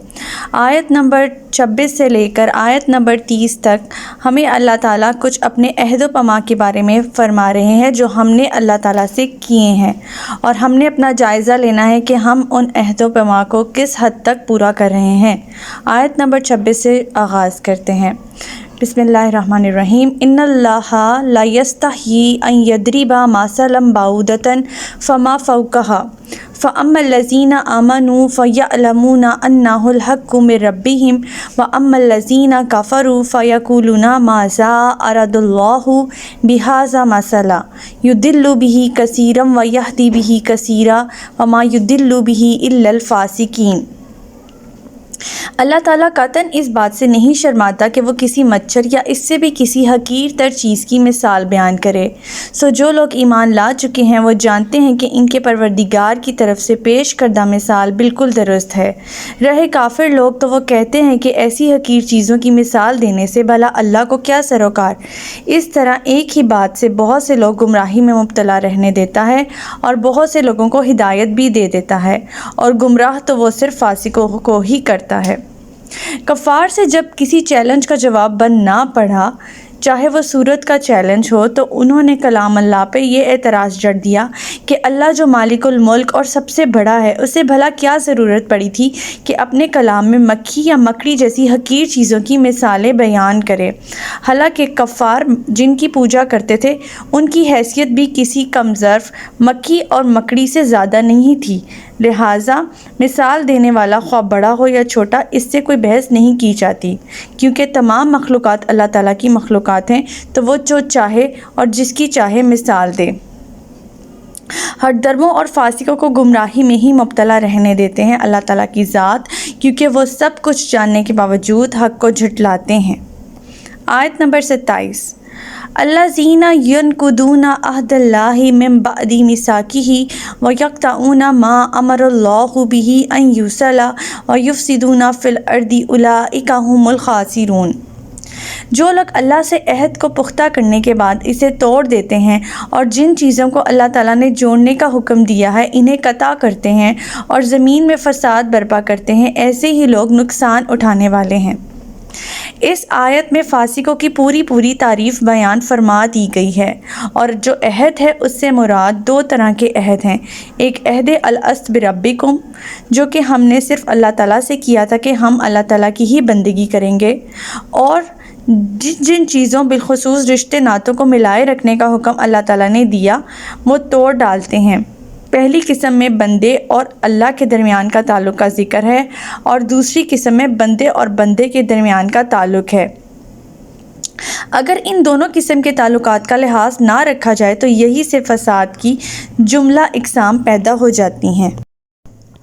[SPEAKER 1] آیت نمبر 26 سے لے کر آیت نمبر 30 تک ہمیں اللہ تعالیٰ کچھ اپنے عہد و پیمان کے بارے میں فرما رہے ہیں جو ہم نے اللہ تعالیٰ سے کیے ہیں، اور ہم نے اپنا جائزہ لینا ہے کہ ہم ان عہد و پیمان کو کس حد تک پورا کر رہے ہیں۔ آیت نمبر 26 سے آغاز کرتے ہیں۔ بسم اللہ الرحمن الرحیم۔ ان اللہ لا یستحیی ان یضرب مثلا بعوضۃ فما فوقها فاما الذین آمنوا فیعلمون انہ الحق من ربہم واما الذین کفروا فیقولون ماذا اراد اللہ بہذا مثلا یضل بہ کثیرا ویہدی بہ کثیرا وما یضل بہ الا الفاسقین۔ اللہ تعالیٰ قطعاً اس بات سے نہیں شرماتا کہ وہ کسی مچھر یا اس سے بھی کسی حقیر تر چیز کی مثال بیان کرے۔ سو جو لوگ ایمان لا چکے ہیں وہ جانتے ہیں کہ ان کے پروردگار کی طرف سے پیش کردہ مثال بالکل درست ہے۔ رہے کافر لوگ تو وہ کہتے ہیں کہ ایسی حقیر چیزوں کی مثال دینے سے بھلا اللہ کو کیا سروکار۔ اس طرح ایک ہی بات سے بہت سے لوگ گمراہی میں مبتلا رہنے دیتا ہے اور بہت سے لوگوں کو ہدایت بھی دے دیتا ہے، اور گمراہ تو وہ صرف فاسقوں کو ہی کرتا ہے۔ کفار سے جب کسی چیلنج کا جواب بن نہ پڑا، چاہے وہ صورت کا چیلنج ہو، تو انہوں نے کلام اللہ پہ یہ اعتراض جڑ دیا کہ اللہ جو مالک الملک اور سب سے بڑا ہے، اسے بھلا کیا ضرورت پڑی تھی کہ اپنے کلام میں مکھی یا مکڑی جیسی حقیر چیزوں کی مثالیں بیان کرے۔ حالانکہ کفار جن کی پوجا کرتے تھے ان کی حیثیت بھی کسی کم ظرف مکھی اور مکڑی سے زیادہ نہیں تھی، لہٰذا مثال دینے والا خواہ بڑا ہو یا چھوٹا اس سے کوئی بحث نہیں کی جاتی، کیونکہ تمام مخلوقات اللہ تعالیٰ کی مخلوقات ہیں، تو وہ جو چاہے اور جس کی چاہے مثال دے۔ ہر درموں اور فاسقوں کو گمراہی میں ہی مبتلا رہنے دیتے ہیں اللہ تعالیٰ کی ذات، کیونکہ وہ سب کچھ جاننے کے باوجود حق کو جھٹلاتے ہیں۔ آیت نمبر 27 الذین ینقضون عہد اللہ من بعد میثاقہ ویقطعون ما امر اللہ بہ ان یوصل ویفسدون فی الارض اولئک ھم الخاسرون۔ جو لوگ اللہ سے عہد کو پختہ کرنے کے بعد اسے توڑ دیتے ہیں اور جن چیزوں کو اللہ تعالیٰ نے جوڑنے کا حکم دیا ہے انہیں قطع کرتے ہیں اور زمین میں فساد برپا کرتے ہیں، ایسے ہی لوگ نقصان اٹھانے والے ہیں۔ اس آیت میں فاسقوں کی پوری تعریف بیان فرما دی گئی ہے، اور جو عہد ہے اس سے مراد دو طرح کے عہد ہیں۔ ایک عہد الست بربکم، جو کہ ہم نے صرف اللہ تعالیٰ سے کیا تھا کہ ہم اللہ تعالیٰ کی ہی بندگی کریں گے، اور جن چیزوں بالخصوص رشتے ناتوں کو ملائے رکھنے کا حکم اللہ تعالیٰ نے دیا وہ توڑ ڈالتے ہیں۔ پہلی قسم میں بندے اور اللہ کے درمیان کا تعلق کا ذکر ہے، اور دوسری قسم میں بندے اور بندے کے درمیان کا تعلق ہے۔ اگر ان دونوں قسم کے تعلقات کا لحاظ نہ رکھا جائے تو یہی سے فساد کی جملہ اقسام پیدا ہو جاتی ہیں۔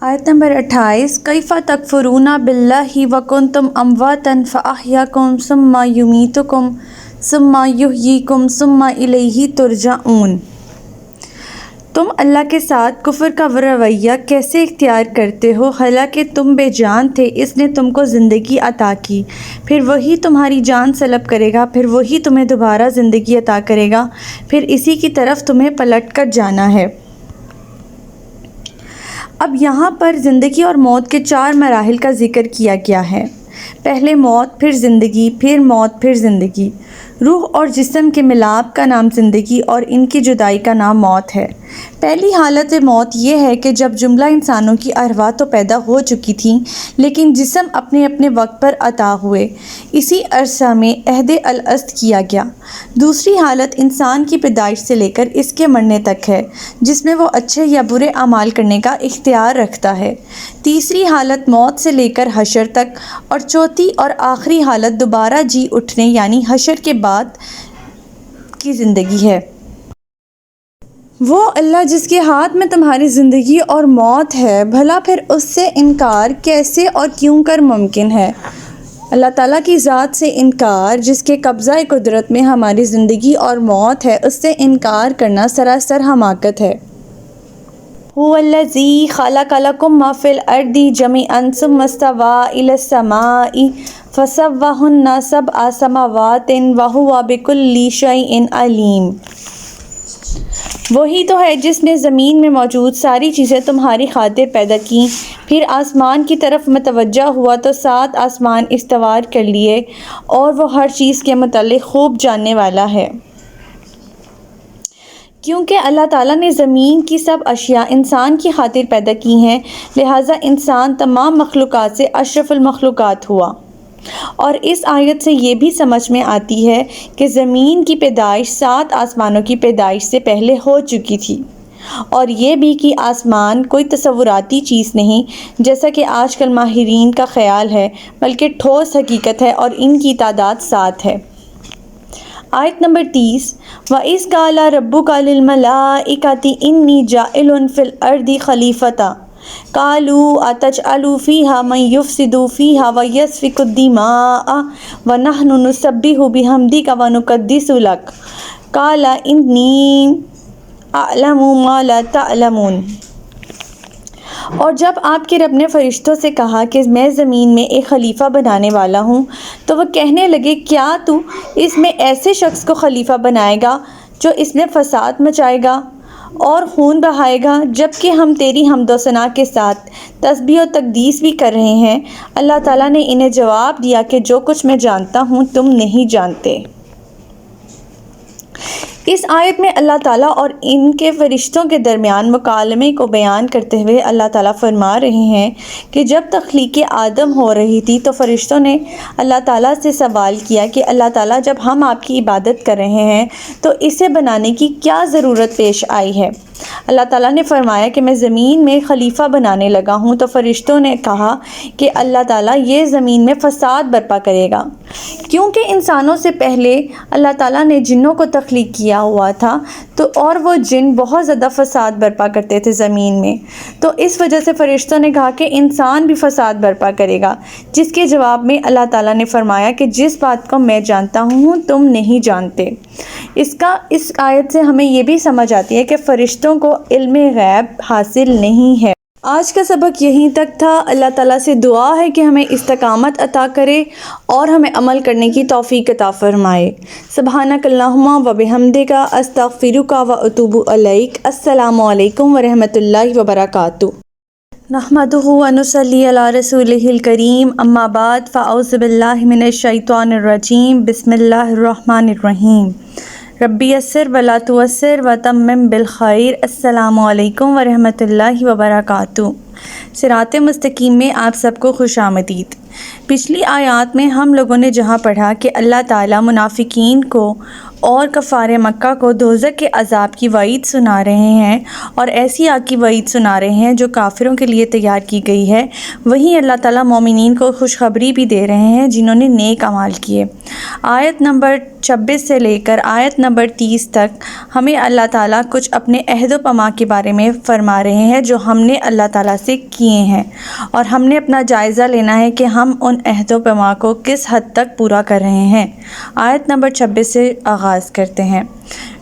[SPEAKER 1] آیت نمبر 28 کیف تکفرون باللہ وکنتم امواتا فاحیاکم ثم یمیتکم ثم یحییکم ثم الیہ ترجعون۔ تم اللہ کے ساتھ کفر کا رویہ کیسے اختیار کرتے ہو، حالانکہ تم بے جان تھے، اس نے تم کو زندگی عطا کی، پھر وہی تمہاری جان سلب کرے گا، پھر وہی تمہیں دوبارہ زندگی عطا کرے گا، پھر اسی کی طرف تمہیں پلٹ کر جانا ہے۔ اب یہاں پر زندگی اور موت کے 4 مراحل کا ذکر کیا گیا ہے۔ پہلے موت، پھر زندگی، پھر موت، پھر زندگی۔ روح اور جسم کے ملاپ کا نام زندگی اور ان کی جدائی کا نام موت ہے۔ پہلی حالت موت یہ ہے کہ جب جملہ انسانوں کی ارواح تو پیدا ہو چکی تھیں لیکن جسم اپنے اپنے وقت پر عطا ہوئے، اسی عرصہ میں عہد الست کیا گیا۔ دوسری حالت انسان کی پیدائش سے لے کر اس کے مرنے تک ہے، جس میں وہ اچھے یا برے اعمال کرنے کا اختیار رکھتا ہے۔ تیسری حالت موت سے لے کر حشر تک، اور چوتھی اور آخری حالت دوبارہ جی اٹھنے یعنی حشر کے بعد کی زندگی ہے۔ وہ اللہ جس کے ہاتھ میں تمہاری زندگی اور موت ہے، بھلا پھر اس سے انکار کیسے اور کیوں کر ممکن ہے؟ اللہ تعالیٰ کی ذات سے انکار، جس کے قبضہ قدرت میں ہماری زندگی اور موت ہے، اس سے انکار کرنا سراسر حماقت ہے۔ هو الذی خلق لکم ما فی الارض جمیعا ثم استوی الی السماء فسواہن 7 سماوات وہو بکل شیء علیم۔ وہی تو ہے جس نے زمین میں موجود ساری چیزیں تمہاری خاطر پیدا کیں، پھر آسمان کی طرف متوجہ ہوا تو 7 آسمان استوار کر لیے، اور وہ ہر چیز کے متعلق خوب جاننے والا ہے۔ کیونکہ اللہ تعالیٰ نے زمین کی سب اشیاء انسان کی خاطر پیدا کی ہیں، لہٰذا انسان تمام مخلوقات سے اشرف المخلوقات ہوا۔ اور اس آیت سے یہ بھی سمجھ میں آتی ہے کہ زمین کی پیدائش 7 آسمانوں کی پیدائش سے پہلے ہو چکی تھی، اور یہ بھی کہ آسمان کوئی تصوراتی چیز نہیں جیسا کہ آج کل ماہرین کا خیال ہے، بلکہ ٹھوس حقیقت ہے، اور ان کی تعداد 7 ہے۔ آیت نمبر 30 وَإِذْ قَالَ رَبُّكَ لِلْمَلَائِكَةِ إِنِّي جَاعِلٌ فِي الْأَرْضِ خَلِيفَةً قَالُوا أَتَجْعَلُ فِيهَا مَن يُفْسِدُ فِيهَا وَيَسْفِكُ الدِّمَاءَ وَنَحْنُ نُسَبِّحُ بِحَمْدِكَ وَنُقَدِّسُ لَكَ قَالَ إِنِّي أَعْلَمُ مَا لَا تَعْلَمُونَ۔ اور جب آپ کے رب نے فرشتوں سے کہا کہ میں زمین میں ایک خلیفہ بنانے والا ہوں، تو وہ کہنے لگے کیا تو اس میں ایسے شخص کو خلیفہ بنائے گا جو اس میں فساد مچائے گا اور خون بہائے گا، جبکہ ہم تیری حمد و ثنا کے ساتھ تسبیح و تقدیس بھی کر رہے ہیں۔ اللہ تعالیٰ نے انہیں جواب دیا کہ جو کچھ میں جانتا ہوں تم نہیں جانتے۔ اس آیت میں اللہ تعالیٰ اور ان کے فرشتوں کے درمیان مکالمے کو بیان کرتے ہوئے اللہ تعالیٰ فرما رہے ہیں کہ جب تخلیق آدم ہو رہی تھی تو فرشتوں نے اللہ تعالیٰ سے سوال کیا کہ اللہ تعالیٰ جب ہم آپ کی عبادت کر رہے ہیں تو اسے بنانے کی کیا ضرورت پیش آئی ہے؟ اللہ تعالیٰ نے فرمایا کہ میں زمین میں خلیفہ بنانے لگا ہوں، تو فرشتوں نے کہا کہ اللہ تعالیٰ یہ زمین میں فساد برپا کرے گا۔ کیونکہ انسانوں سے پہلے اللہ تعالیٰ نے جنوں کو تخلیق کیا ہوا تھا اور وہ جن بہت زیادہ فساد برپا کرتے تھے زمین میں، تو اس وجہ سے فرشتوں نے کہا کہ انسان بھی فساد برپا کرے گا، جس کے جواب میں اللہ تعالیٰ نے فرمایا کہ جس بات کو میں جانتا ہوں تم نہیں جانتے۔ اس آیت سے ہمیں یہ بھی سمجھ آتی ہے کہ فرشتوں کو علم غیب حاصل نہیں ہے۔ آج کا سبق یہیں تک تھا۔ اللہ تعالیٰ سے دعا ہے کہ ہمیں استقامت عطا کرے اور ہمیں عمل کرنے کی توفیق عطا فرمائے۔ سبحانک اللہم و بحمدک استغفرک و اتوب الیک۔ السلام علیکم ورحمۃ اللہ وبرکاتہ۔ نحمدہ و نصلی علی رسولہ الکریم، اما بعد فاعوذ باللہ من الشیطان الرجیم، بسم اللہ الرحمن الرحیم۔ ربی یسر ولا تعسر وتمم بالخیر۔ السلام علیکم ورحمۃ اللہ وبرکاتہ۔ صراط مستقیم میں آپ سب کو خوش آمدید۔ پچھلی آیات میں ہم لوگوں نے جہاں پڑھا کہ اللہ تعالیٰ منافقین کو اور کفار مکہ کو دوزخ کے عذاب کی وعید سنا رہے ہیں اور ایسی آگ کی وعید سنا رہے ہیں جو کافروں کے لیے تیار کی گئی ہے، وہیں اللہ تعالیٰ مومنین کو خوشخبری بھی دے رہے ہیں جنہوں نے نیک اعمال کیے۔ آیت نمبر 26 سے لے کر آیت نمبر 30 تک ہمیں اللہ تعالیٰ کچھ اپنے عہد و پیما کے بارے میں فرما رہے ہیں جو ہم نے اللہ تعالیٰ سے کیے ہیں، اور ہم نے اپنا جائزہ لینا ہے کہ ہم ان عہد و پیما کو کس حد تک پورا کر رہے ہیں۔ آیت نمبر 26 سے آغاز کرتے ہیں۔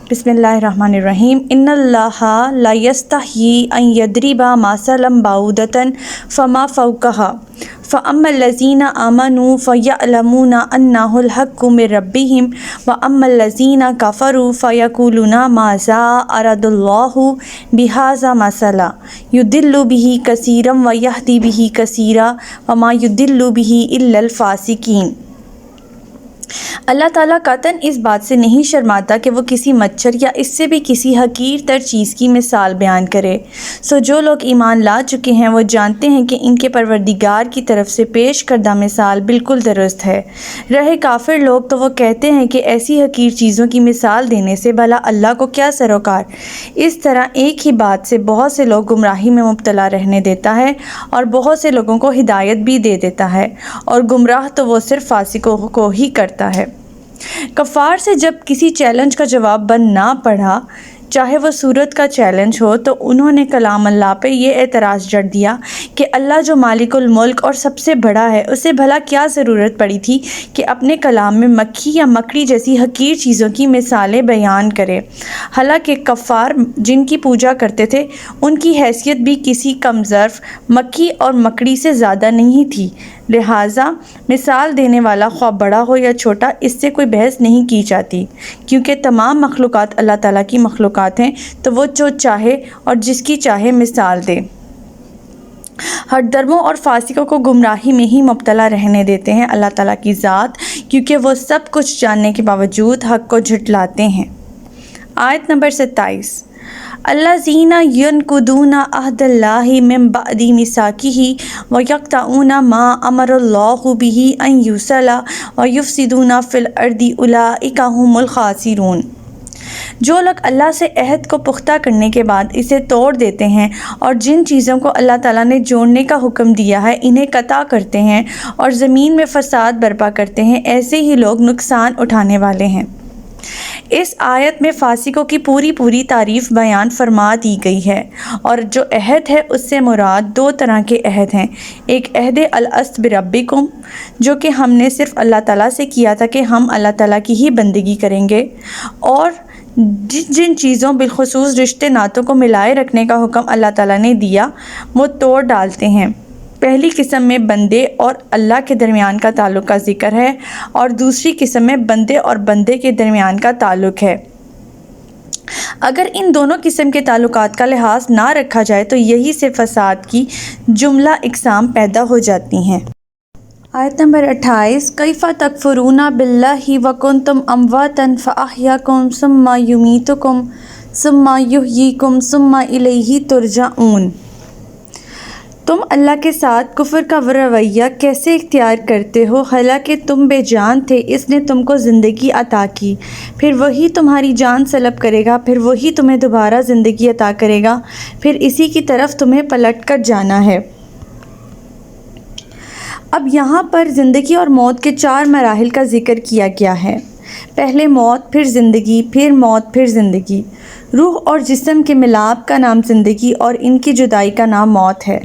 [SPEAKER 1] بسم اللہ الرحمن الرحیم۔ ان اللہ لا یستحیی ان یضرب مثلا بعوضۃ فما فوقها فاما الذین آمنوا فیعلمون انہ الحق من ربہم واما الذین کفروا فیقولون ماذا اراد اللہ بہذا مثلا یضل بہ کثیرا ویہدی بہ کثیرا وما یضل بہ الا الفاسقین۔ اللہ تعالیٰ قطعاً اس بات سے نہیں شرماتا کہ وہ کسی مچھر یا اس سے بھی کسی حقیر تر چیز کی مثال بیان کرے۔ جو لوگ ایمان لا چکے ہیں وہ جانتے ہیں کہ ان کے پروردگار کی طرف سے پیش کردہ مثال بالکل درست ہے۔ رہے کافر لوگ تو وہ کہتے ہیں کہ ایسی حقیر چیزوں کی مثال دینے سے بھلا اللہ کو کیا سروکار۔ اس طرح ایک ہی بات سے بہت سے لوگ گمراہی میں مبتلا رہنے دیتا ہے اور بہت سے لوگوں کو ہدایت بھی دے دیتا ہے، اور گمراہ تو وہ صرف فاسقوں کو ہی کرتا ہے۔ کفار سے جب کسی چیلنج کا جواب بن نہ پڑا، چاہے وہ سورت کا چیلنج ہو، تو انہوں نے کلام اللہ پہ یہ اعتراض جڑ دیا کہ اللہ جو مالک الملک اور سب سے بڑا ہے، اسے بھلا کیا ضرورت پڑی تھی کہ اپنے کلام میں مکھی یا مکڑی جیسی حقیر چیزوں کی مثالیں بیان کرے۔ حالانکہ کفار جن کی پوجا کرتے تھے ان کی حیثیت بھی کسی کم ظرف مکھی اور مکڑی سے زیادہ نہیں تھی، لہٰذا مثال دینے والا خواہ بڑا ہو یا چھوٹا اس سے کوئی بحث نہیں کی جاتی، کیونکہ تمام مخلوقات اللہ تعالیٰ کی مخلوقات ہیں، تو وہ جو چاہے اور جس کی چاہے مثال دے۔ ہر درموں اور فاسقوں کو گمراہی میں ہی مبتلا رہنے دیتے ہیں اللہ تعالیٰ کی ذات، کیونکہ وہ سب کچھ جاننے کے باوجود حق کو جھٹلاتے ہیں۔ آیت نمبر 27۔ الذین ینقضون عہد اللہ من بعد میثاقہ ویقطعون ما امر اللہ بہ ان یوصل ویفسدون فی الارض اولئک ھم الخاسرون۔ جو لوگ اللہ سے عہد کو پختہ کرنے کے بعد اسے توڑ دیتے ہیں اور جن چیزوں کو اللہ تعالیٰ نے جوڑنے کا حکم دیا ہے انہیں قطع کرتے ہیں اور زمین میں فساد برپا کرتے ہیں، ایسے ہی لوگ نقصان اٹھانے والے ہیں۔ اس آیت میں فاسقوں کی پوری تعریف بیان فرما دی گئی ہے، اور جو عہد ہے اس سے مراد دو طرح کے عہد ہیں۔ ایک عہد الست بربکم، جو کہ ہم نے صرف اللہ تعالیٰ سے کیا تھا کہ ہم اللہ تعالیٰ کی ہی بندگی کریں گے، اور جن چیزوں بالخصوص رشتے ناتوں کو ملائے رکھنے کا حکم اللہ تعالیٰ نے دیا وہ توڑ ڈالتے ہیں۔ پہلی قسم میں بندے اور اللہ کے درمیان کا تعلق کا ذکر ہے، اور دوسری قسم میں بندے اور بندے کے درمیان کا تعلق ہے۔ اگر ان دونوں قسم کے تعلقات کا لحاظ نہ رکھا جائے تو یہی سے فساد کی جملہ اقسام پیدا ہو جاتی ہیں۔ آیت نمبر 28۔ کیف تکفرون باللہ وکنتم امواتا فاحیاکم ثم یمیتکم ثم یحییکم ثم الیہ ترجعون۔ تم اللہ کے ساتھ کفر کا رویہ کیسے اختیار کرتے ہو، حالانکہ تم بے جان تھے، اس نے تم کو زندگی عطا کی، پھر وہی تمہاری جان سلب کرے گا، پھر وہی تمہیں دوبارہ زندگی عطا کرے گا، پھر اسی کی طرف تمہیں پلٹ کر جانا ہے۔ اب یہاں پر زندگی اور موت کے 4 مراحل کا ذکر کیا گیا ہے۔ پہلے موت، پھر زندگی، پھر موت، پھر زندگی۔ روح اور جسم کے ملاپ کا نام زندگی اور ان کی جدائی کا نام موت ہے۔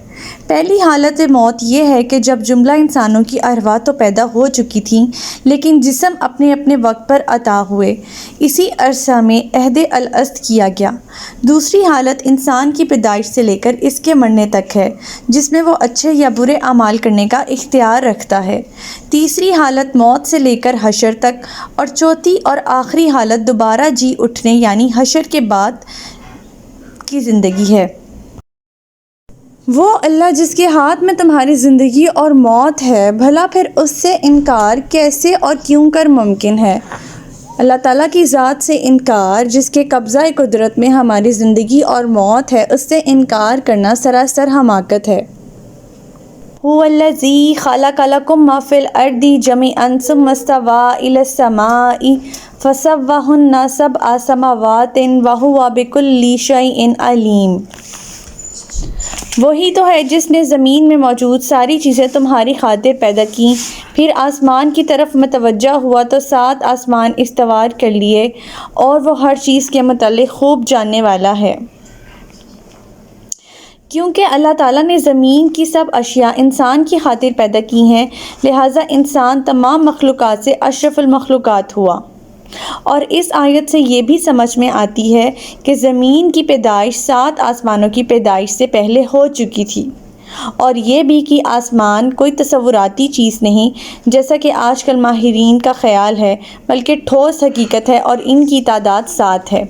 [SPEAKER 1] پہلی حالت موت یہ ہے کہ جب جملہ انسانوں کی ارواح تو پیدا ہو چکی تھیں لیکن جسم اپنے اپنے وقت پر عطا ہوئے، اسی عرصہ میں عہد الست کیا گیا۔ دوسری حالت انسان کی پیدائش سے لے کر اس کے مرنے تک ہے، جس میں وہ اچھے یا برے اعمال کرنے کا اختیار رکھتا ہے۔ تیسری حالت موت سے لے کر حشر تک، اور چوتھی اور آخری حالت دوبارہ جی اٹھنے یعنی حشر کے بعد کی زندگی ہے۔ وہ اللہ جس کے ہاتھ میں تمہاری زندگی اور موت ہے، بھلا پھر اس سے انکار کیسے اور کیوں کر ممکن ہے؟ اللہ تعالیٰ کی ذات سے انکار، جس کے قبضہ قدرت میں ہماری زندگی اور موت ہے، اس سے انکار کرنا سراسر حماقت ہے۔ هو الذی خلق لکم ما فی الارض جمیعا ثم استوی الی السماء فسواہن 7 سماوات وہو بکل شیء علیم۔ وہی تو ہے جس نے زمین میں موجود ساری چیزیں تمہاری خاطر پیدا کیں، پھر آسمان کی طرف متوجہ ہوا تو 7 آسمان استوار کر لیے، اور وہ ہر چیز کے متعلق خوب جاننے والا ہے۔ کیونکہ اللہ تعالیٰ نے زمین کی سب اشیاء انسان کی خاطر پیدا کی ہیں، لہٰذا انسان تمام مخلوقات سے اشرف المخلوقات ہوا۔ اور اس آیت سے یہ بھی سمجھ میں آتی ہے کہ زمین کی پیدائش 7 آسمانوں کی پیدائش سے پہلے ہو چکی تھی، اور یہ بھی کہ آسمان کوئی تصوراتی چیز نہیں جیسا کہ آج کل ماہرین کا خیال ہے، بلکہ ٹھوس حقیقت ہے، اور ان کی تعداد 7 ہے۔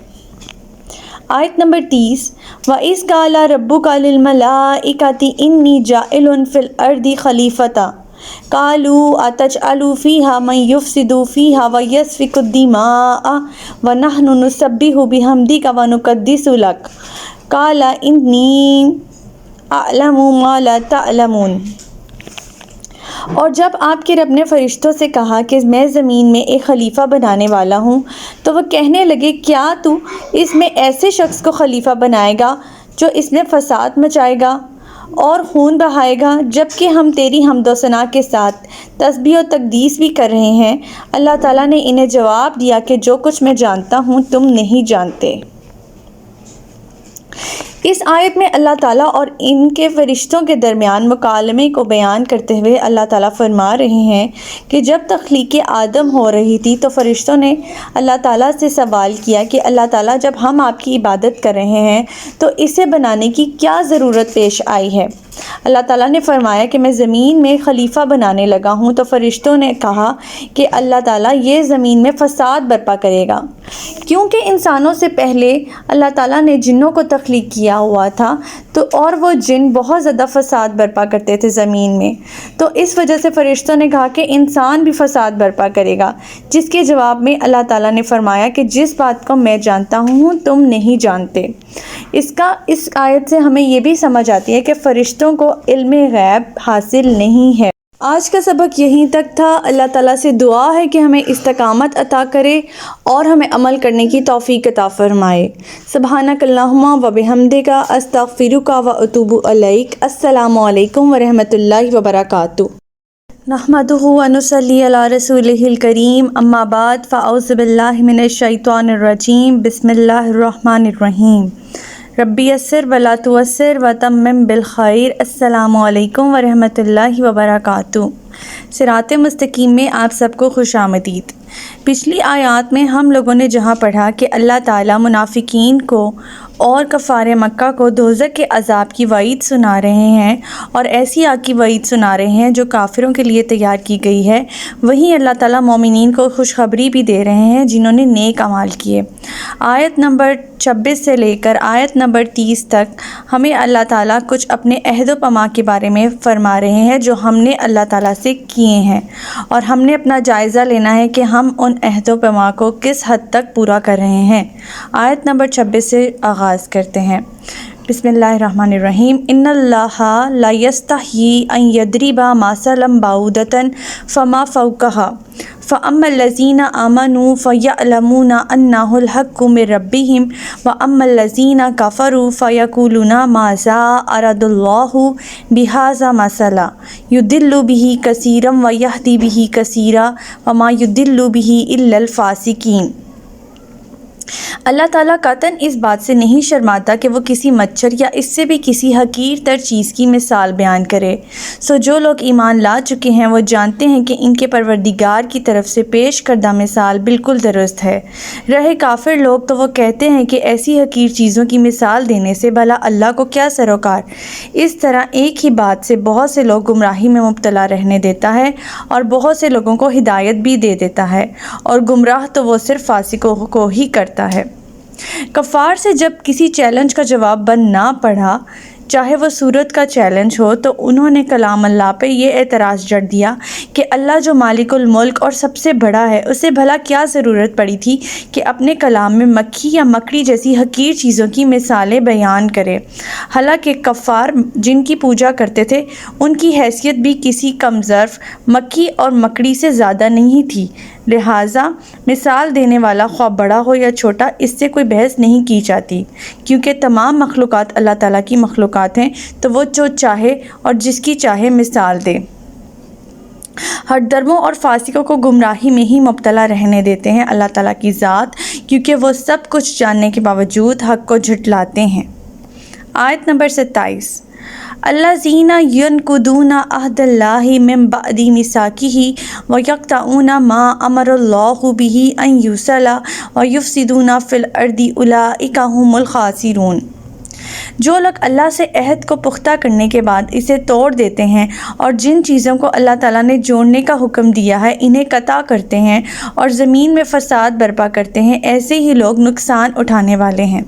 [SPEAKER 1] آیت نمبر 30 وَإِذْ قَالَ رَبُّكَ لِلْمَلَائِكَةِ إِنِّي جَاعِلٌ فِي الْأَرْضِ خَلِيفَةً قَالُوا أَتَجْعَلُ فِيهَا مَن يُفْسِدُ فِيهَا وَيَسْفِكُ الدِّمَاءَ وَنَحْنُ نُسَبِّحُ بِحَمْدِكَ وَنُقَدِّسُ لَكَ قَالَ إِنِّي أَعْلَمُ مَا لَا تَعْلَمُونَ۔ اور جب آپ کے رب نے فرشتوں سے کہا کہ میں زمین میں ایک خلیفہ بنانے والا ہوں، تو وہ کہنے لگے کیا تو اس میں ایسے شخص کو خلیفہ بنائے گا جو اس میں فساد مچائے گا اور خون بہائے گا، جبکہ ہم تیری حمد و ثنا کے ساتھ تسبیح و تقدیس بھی کر رہے ہیں۔ اللہ تعالیٰ نے انہیں جواب دیا کہ جو کچھ میں جانتا ہوں تم نہیں جانتے۔ اس آیت میں اللہ تعالیٰ اور ان کے فرشتوں کے درمیان مکالمے کو بیان کرتے ہوئے اللہ تعالیٰ فرما رہے ہیں کہ جب تخلیق آدم ہو رہی تھی تو فرشتوں نے اللہ تعالیٰ سے سوال کیا کہ اللہ تعالیٰ جب ہم آپ کی عبادت کر رہے ہیں تو اسے بنانے کی کیا ضرورت پیش آئی ہے؟ اللہ تعالیٰ نے فرمایا کہ میں زمین میں خلیفہ بنانے لگا ہوں، تو فرشتوں نے کہا کہ اللہ تعالیٰ یہ زمین میں فساد برپا کرے گا، کیونکہ انسانوں سے پہلے اللہ تعالیٰ نے جنوں کو تخلیق کیا ہوا تھا، تو اور وہ جن بہت زیادہ فساد برپا کرتے تھے زمین میں، تو اس وجہ سے فرشتوں نے کہا کہ انسان بھی فساد برپا کرے گا، جس کے جواب میں اللہ تعالیٰ نے فرمایا کہ جس بات کو میں جانتا ہوں تم نہیں جانتے۔ اس آیت سے ہمیں یہ بھی سمجھ آتی ہے کہ فرشتوں کو علم غیب حاصل نہیں ہے۔ آج کا سبق یہیں تک تھا۔ اللہ تعالیٰ سے دعا ہے کہ ہمیں استقامت عطا کرے اور ہمیں عمل کرنے کی توفیق عطا فرمائے۔ سبحانک اللہم و بحمدک استغفرک و اتوب الیک۔ السلام علیکم ورحمۃ اللہ وبرکاتہ۔ نحمدہ و نصلی علی رسولہ الکریم، اما بعد فاعوذ باللہ من الشیطان الرجیم، بسم اللہ الرحمن الرحیم۔ ربی یسر ولا تعسر وتمم بالخیر۔ السلام علیکم ورحمۃ اللہ وبرکاتہ۔ صراط مستقیم میں آپ سب کو خوش آمدید۔ پچھلی آیات میں ہم لوگوں نے جہاں پڑھا کہ اللہ تعالیٰ منافقین کو اور کفار مکہ کو دوزخ کے عذاب کی وعید سنا رہے ہیں، اور ایسی آگ کی وعید سنا رہے ہیں جو کافروں کے لیے تیار کی گئی ہے۔ وہیں اللہ تعالیٰ مومنین کو خوشخبری بھی دے رہے ہیں جنہوں نے نیک اعمال کیے۔ آیت نمبر 26 سے لے کر آیت نمبر 30 تک ہمیں اللہ تعالیٰ کچھ اپنے عہد و پیمان کے بارے میں فرما رہے ہیں جو ہم نے اللہ تعالیٰ سے کیے ہیں، اور ہم نے اپنا جائزہ لینا ہے کہ ہم ان عہد و پیمان کو کس حد تک پورا کر رہے ہیں۔ آیت نمبر 26 سے آغاز کرتے ہیں۔ بسم اللہ الرحمن الرحیم۔ ان اللہ لا یستحیی ان یضرب مثلا بعوضۃ فما فوقها فاما الذین آمنوا فیعلمون انہ الحق من ربہم واما الذین کفروا فیقولون ماذا اراد اللہ بہذا مثلا یضل بہ کثیرا ویہدی بہ کثیرا وما یضل بہ الا الفاسقین۔ اللہ تعالیٰ قطعاً اس بات سے نہیں شرماتا کہ وہ کسی مچھر یا اس سے بھی کسی حقیر تر چیز کی مثال بیان کرے۔ سو جو لوگ ایمان لا چکے ہیں وہ جانتے ہیں کہ ان کے پروردگار کی طرف سے پیش کردہ مثال بالکل درست ہے۔ رہے کافر لوگ تو وہ کہتے ہیں کہ ایسی حقیر چیزوں کی مثال دینے سے بھلا اللہ کو کیا سروکار۔ اس طرح ایک ہی بات سے بہت سے لوگ گمراہی میں مبتلا رہنے دیتا ہے اور بہت سے لوگوں کو ہدایت بھی دے دیتا ہے، اور گمراہ تو وہ صرف فاسقوں کو ہی کرتا ہے۔ کفار سے جب کسی چیلنج کا جواب بن نہ پڑا، چاہے وہ سورت کا چیلنج ہو، تو انہوں نے کلام اللہ پہ یہ اعتراض جڑ دیا کہ اللہ جو مالک الملک اور سب سے بڑا ہے، اسے بھلا کیا ضرورت پڑی تھی کہ اپنے کلام میں مکھی یا مکڑی جیسی حقیر چیزوں کی مثالیں بیان کرے۔ حالانکہ کفار جن کی پوجا کرتے تھے ان کی حیثیت بھی کسی کم ظرف مکھی اور مکڑی سے زیادہ نہیں تھی، لہٰذا مثال دینے والا خواہ بڑا ہو یا چھوٹا اس سے کوئی بحث نہیں کی جاتی، کیونکہ تمام مخلوقات اللہ تعالیٰ کی مخلوقات ہیں، تو وہ جو چاہے اور جس کی چاہے مثال دے۔ ہٹ درموں اور فاسقوں کو گمراہی میں ہی مبتلا رہنے دیتے ہیں اللہ تعالیٰ کی ذات، کیونکہ وہ سب کچھ جاننے کے باوجود حق کو جھٹلاتے ہیں۔ آیت نمبر 27۔ الذین ینقضون عہد اللہ من بعد میثاقہ ویقطعون ما امر اللہ بہ ان یوصل ویفسدون فی الارض اولئک ھم الخاسرون۔ جو لوگ اللہ سے عہد کو پختہ کرنے کے بعد اسے توڑ دیتے ہیں اور جن چیزوں کو اللہ تعالیٰ نے جوڑنے کا حکم دیا ہے انہیں قطع کرتے ہیں اور زمین میں فساد برپا کرتے ہیں، ایسے ہی لوگ نقصان اٹھانے والے ہیں۔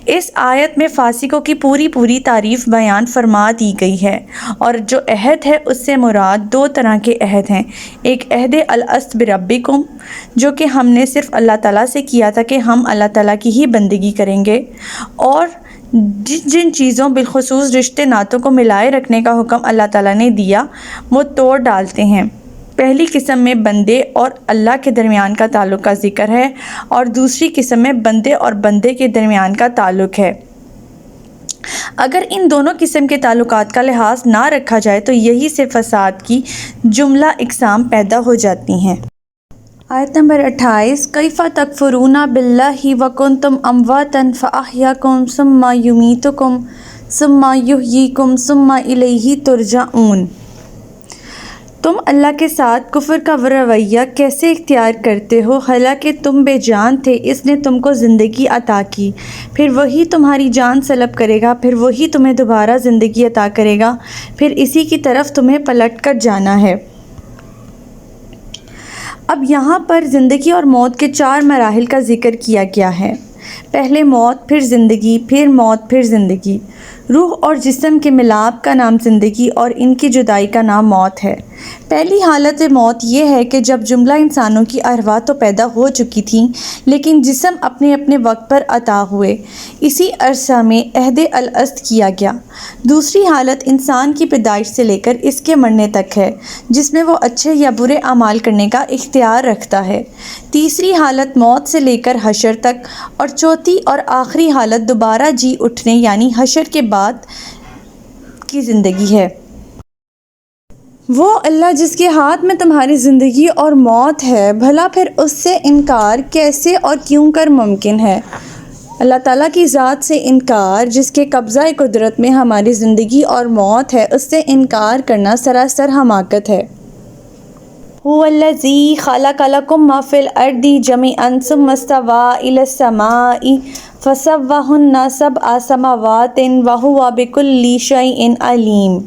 [SPEAKER 1] اس آیت میں فاسقوں کی پوری تعریف بیان فرما دی گئی ہے، اور جو عہد ہے اس سے مراد دو طرح کے عہد ہیں۔ ایک عہد الست بربکم، جو کہ ہم نے صرف اللہ تعالیٰ سے کیا تھا کہ ہم اللہ تعالیٰ کی ہی بندگی کریں گے، اور جن چیزوں بالخصوص رشتے ناتوں کو ملائے رکھنے کا حکم اللہ تعالیٰ نے دیا وہ توڑ ڈالتے ہیں۔ پہلی قسم میں بندے اور اللہ کے درمیان کا تعلق کا ذکر ہے، اور دوسری قسم میں بندے اور بندے کے درمیان کا تعلق ہے۔ اگر ان دونوں قسم کے تعلقات کا لحاظ نہ رکھا جائے تو یہی سے فساد کی جملہ اقسام پیدا ہو جاتی ہیں۔ آیت نمبر 28۔ کیف تکفرون باللہ وکنتم امواتا فاحیاکم ثم یمیتکم ثم یحییکم ثم الیہ ترجعون۔ تم اللہ کے ساتھ کفر کا رویہ کیسے اختیار کرتے ہو، حالانکہ تم بے جان تھے، اس نے تم کو زندگی عطا کی، پھر وہی تمہاری جان سلب کرے گا، پھر وہی تمہیں دوبارہ زندگی عطا کرے گا، پھر اسی کی طرف تمہیں پلٹ کر جانا ہے۔ اب یہاں پر زندگی اور موت کے 4 مراحل کا ذکر کیا گیا ہے۔ پہلے موت، پھر زندگی، پھر موت، پھر زندگی۔ روح اور جسم کے ملاپ کا نام زندگی اور ان کی جدائی کا نام موت ہے۔ پہلی حالت موت یہ ہے کہ جب جملہ انسانوں کی ارواح تو پیدا ہو چکی تھیں لیکن جسم اپنے اپنے وقت پر عطا ہوئے، اسی عرصہ میں عہد الست کیا گیا۔ دوسری حالت انسان کی پیدائش سے لے کر اس کے مرنے تک ہے، جس میں وہ اچھے یا برے اعمال کرنے کا اختیار رکھتا ہے۔ تیسری حالت موت سے لے کر حشر تک، اور چوتھی اور آخری حالت دوبارہ جی اٹھنے یعنی حشر کے بعد کی زندگی ہے۔ وہ اللہ جس کے ہاتھ میں تمہاری زندگی اور موت ہے، بھلا پھر اس سے انکار کیسے اور کیوں کر ممکن ہے؟ اللہ تعالیٰ کی ذات سے انکار، جس کے قبضہ قدرت میں ہماری زندگی اور موت ہے، اس سے انکار کرنا سراسر حماقت ہے۔ هو الذی خلق لکم ما فی الارض جمیعا ثم استوی الی السماء فسواہن 7 سماوات وہو بکل شیء علیم۔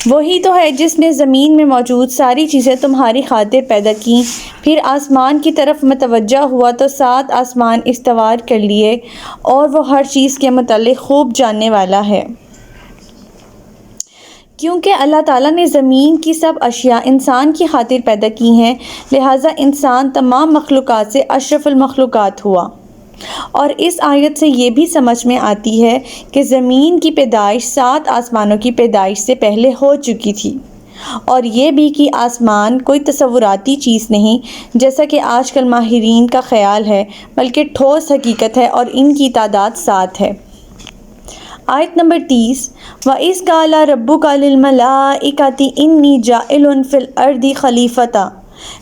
[SPEAKER 1] وہی تو ہے جس نے زمین میں موجود ساری چیزیں تمہاری خاطر پیدا کیں، پھر آسمان کی طرف متوجہ ہوا تو 7 آسمان استوار کر لیے، اور وہ ہر چیز کے متعلق خوب جاننے والا ہے۔ کیونکہ اللہ تعالیٰ نے زمین کی سب اشیاء انسان کی خاطر پیدا کی ہیں، لہٰذا انسان تمام مخلوقات سے اشرف المخلوقات ہوا۔ اور اس آیت سے یہ بھی سمجھ میں آتی ہے کہ زمین کی پیدائش 7 آسمانوں کی پیدائش سے پہلے ہو چکی تھی، اور یہ بھی کہ آسمان کوئی تصوراتی چیز نہیں جیسا کہ آج کل ماہرین کا خیال ہے، بلکہ ٹھوس حقیقت ہے، اور ان کی تعداد 7 ہے۔ آیت نمبر 30، وَإِذْ قَالَ رَبُّكَ لِلْمَلَائِكَةِ إِنِّي جَاعِلٌ فِي الْأَرْضِ خَلِيفَةً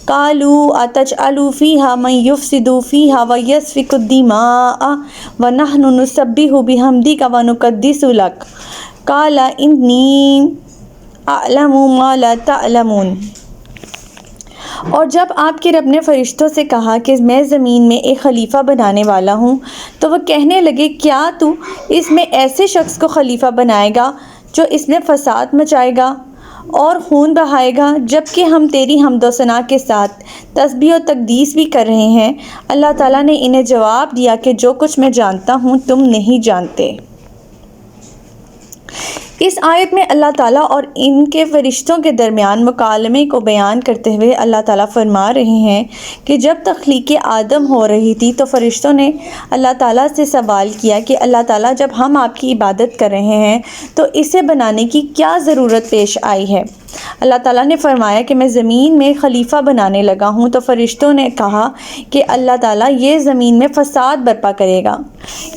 [SPEAKER 1] قَالُوا أَتَجْعَلُ فِيهَا مَن يُفْسِدُ فِيهَا وَيَسْفِكُ الدِّمَاءَ وَنَحْنُ نُسَبِّحُ بِحَمْدِكَ وَنُقَدِّسُ لَكَ قَالَ إِنِّي أَعْلَمُ مَا لَا تَعْلَمُونَ۔ اور جب آپ کے رب نے فرشتوں سے کہا کہ میں زمین میں ایک خلیفہ بنانے والا ہوں، تو وہ کہنے لگے، کیا تو اس میں ایسے شخص کو خلیفہ بنائے گا جو اس میں فساد مچائے گا اور خون بہائے گا، جبکہ ہم تیری حمد و ثنا کے ساتھ تسبیح و تقدیس بھی کر رہے ہیں۔ اللہ تعالیٰ نے انہیں جواب دیا کہ جو کچھ میں جانتا ہوں تم نہیں جانتے۔ اس آیت میں اللہ تعالیٰ اور ان کے فرشتوں کے درمیان مکالمے کو بیان کرتے ہوئے اللہ تعالیٰ فرما رہے ہیں کہ جب تخلیق آدم ہو رہی تھی تو فرشتوں نے اللہ تعالیٰ سے سوال کیا کہ اللہ تعالیٰ جب ہم آپ کی عبادت کر رہے ہیں تو اسے بنانے کی کیا ضرورت پیش آئی ہے؟ اللہ تعالیٰ نے فرمایا کہ میں زمین میں خلیفہ بنانے لگا ہوں، تو فرشتوں نے کہا کہ اللہ تعالیٰ یہ زمین میں فساد برپا کرے گا،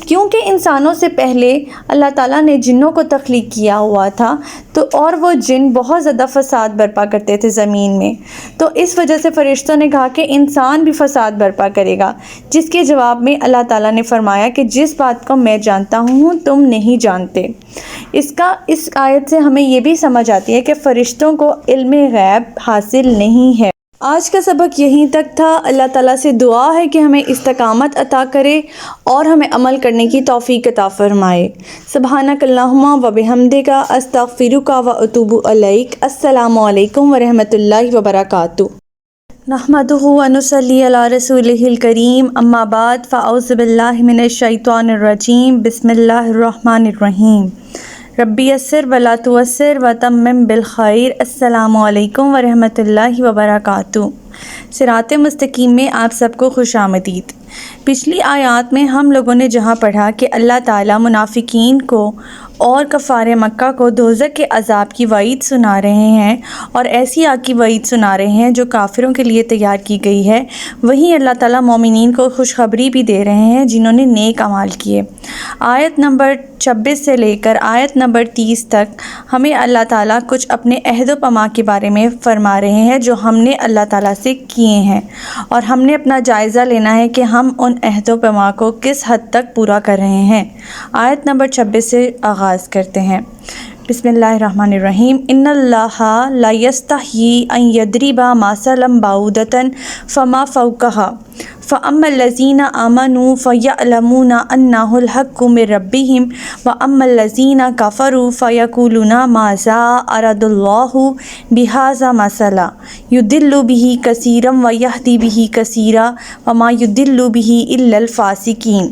[SPEAKER 1] کیونکہ انسانوں سے پہلے اللہ تعالیٰ نے جنوں کو تخلیق کیا ہوا تھا، تو اور وہ جن بہت زیادہ فساد برپا کرتے تھے زمین میں، تو اس وجہ سے فرشتوں نے کہا کہ انسان بھی فساد برپا کرے گا، جس کے جواب میں اللہ تعالیٰ نے فرمایا کہ جس بات کو میں جانتا ہوں تم نہیں جانتے۔ اس آیت سے ہمیں یہ بھی سمجھ آتی ہے کہ فرشتوں کو علم غیب حاصل نہیں ہے۔ آج کا سبق یہیں تک تھا۔ اللہ تعالیٰ سے دعا ہے کہ ہمیں استقامت عطا کرے اور ہمیں عمل کرنے کی توفیق عطا فرمائے۔ سبحانک اللہم و بحمدک استغفرک و اتوب الیک۔ السلام علیکم ورحمۃ اللہ وبرکاتہ۔ نحمدہ و نصلی علی رسولہ الکریم، اما بعد فاعوذ باللہ من الشیطان الرجیم، بسم اللہ الرحمن الرحیم۔ ربی یسر ولا تعسر وتمم بالخیر۔ السلام علیکم ورحمۃ اللہ وبرکاتہ۔ صراط مستقیم میں آپ سب کو خوش آمدید۔ پچھلی آیات میں ہم لوگوں نے جہاں پڑھا کہ اللہ تعالیٰ منافقین کو اور کفار مکہ کو دوزخ کے عذاب کی وعید سنا رہے ہیں، اور ایسی آگ کی وعید سنا رہے ہیں جو کافروں کے لیے تیار کی گئی ہے۔ وہیں اللہ تعالیٰ مومنین کو خوشخبری بھی دے رہے ہیں جنہوں نے نیک اعمال کیے۔ آیت نمبر 26 سے لے کر آیت نمبر 30 تک ہمیں اللہ تعالیٰ کچھ اپنے عہد و پیمان کے بارے میں فرما رہے ہیں جو ہم نے اللہ تعالیٰ سے کیے ہیں، اور ہم نے اپنا جائزہ لینا ہے کہ ہم ان عہد و پیمان کو کس حد تک پورا کر رہے ہیں۔ آیت نمبر 26 سے آغاز کرتے ہیں۔ بسم اللہ الرحمن الرحیم۔ ان اللہ لا یستحیی ان یضرب مثلا بعوضۃ فما فوقها فاما الذین آمنوا فیعلمون انہ الحق من ربہم واما الذین کفروا فیقولون ماذا اراد اللہ بہذا مثلا یضل بہ کثیرا ویہدی بہ کثیرا وما یضل بہ الا الفاسقین۔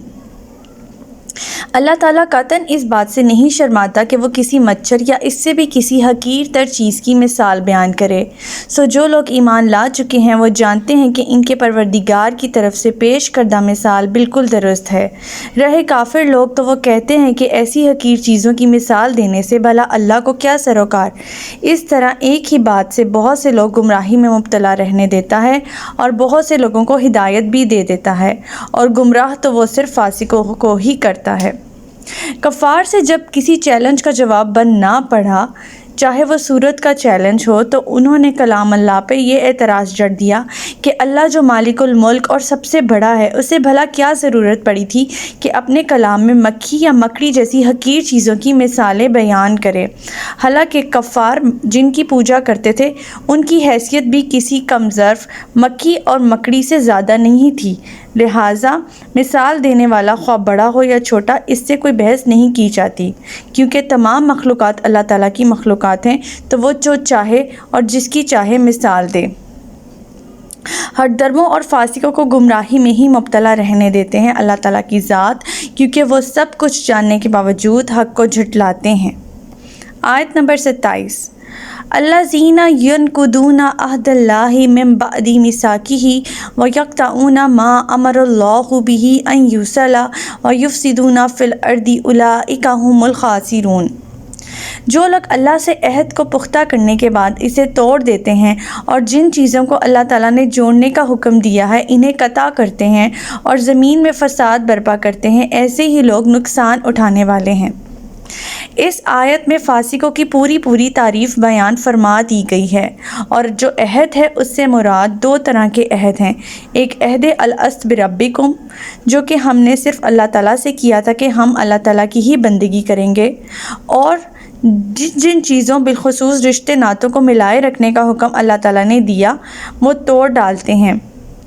[SPEAKER 1] اللہ تعالیٰ قطعاً اس بات سے نہیں شرماتا کہ وہ کسی مچھر یا اس سے بھی کسی حقیر تر چیز کی مثال بیان کرے۔ سو جو لوگ ایمان لا چکے ہیں وہ جانتے ہیں کہ ان کے پروردگار کی طرف سے پیش کردہ مثال بالکل درست ہے۔ رہے کافر لوگ تو وہ کہتے ہیں کہ ایسی حقیر چیزوں کی مثال دینے سے بھلا اللہ کو کیا سروکار۔ اس طرح ایک ہی بات سے بہت سے لوگ گمراہی میں مبتلا رہنے دیتا ہے اور بہت سے لوگوں کو ہدایت بھی دے دیتا ہے، اور گمراہ تو وہ صرف فاسقوں کو ہی کرتا ہے۔ کفار سے جب کسی چیلنج کا جواب بن نہ پڑا، چاہے وہ صورت کا چیلنج ہو، تو انہوں نے کلام اللہ پہ یہ اعتراض جڑ دیا کہ اللہ جو مالک الملک اور سب سے بڑا ہے، اسے بھلا کیا ضرورت پڑی تھی کہ اپنے کلام میں مکھی یا مکڑی جیسی حقیر چیزوں کی مثالیں بیان کرے۔ حالانکہ کفار جن کی پوجا کرتے تھے ان کی حیثیت بھی کسی کم ظرف مکھی اور مکڑی سے زیادہ نہیں تھی، لہٰذا مثال دینے والا خواہ بڑا ہو یا چھوٹا اس سے کوئی بحث نہیں کی جاتی، کیونکہ تمام مخلوقات اللہ تعالیٰ کی مخلوقات ہیں، تو وہ جو چاہے اور جس کی چاہے مثال دے۔ ہٹ درموں اور فاسقوں کو گمراہی میں ہی مبتلا رہنے دیتے ہیں اللہ تعالیٰ کی ذات، کیونکہ وہ سب کچھ جاننے کے باوجود حق کو جھٹلاتے ہیں۔ آیت نمبر 27۔ الذین ینقضون عہد اللہ من بعد میثاقہ ویقطعون ما امر اللہ بہ ان یوصل ویفسدون فی الارض اولئک ھم الخاسرون۔ جو لوگ اللہ سے عہد کو پختہ کرنے کے بعد اسے توڑ دیتے ہیں اور جن چیزوں کو اللہ تعالیٰ نے جوڑنے کا حکم دیا ہے انہیں قطع کرتے ہیں اور زمین میں فساد برپا کرتے ہیں، ایسے ہی لوگ نقصان اٹھانے والے ہیں۔ اس آیت میں فاسقوں کی پوری تعریف بیان فرما دی گئی ہے، اور جو عہد ہے اس سے مراد دو طرح کے عہد ہیں۔ ایک عہد الست بربکم، جو کہ ہم نے صرف اللہ تعالیٰ سے کیا تھا کہ ہم اللہ تعالیٰ کی ہی بندگی کریں گے، اور جن چیزوں بالخصوص رشتے ناتوں کو ملائے رکھنے کا حکم اللہ تعالیٰ نے دیا وہ توڑ ڈالتے ہیں۔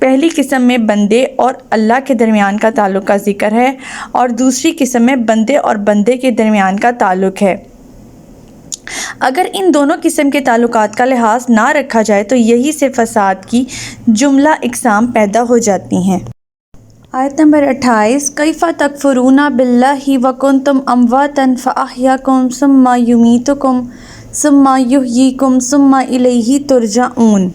[SPEAKER 1] پہلی قسم میں بندے اور اللہ کے درمیان کا تعلق کا ذکر ہے، اور دوسری قسم میں بندے اور بندے کے درمیان کا تعلق ہے۔ اگر ان دونوں قسم کے تعلقات کا لحاظ نہ رکھا جائے تو یہی سے فساد کی جملہ اقسام پیدا ہو جاتی ہیں۔ آیت نمبر 28، کیف تکفرون باللہ وکنتم امواتا فاحیاکم ثم یمیتکم ثم یحییکم ثم الیہ ترجعون۔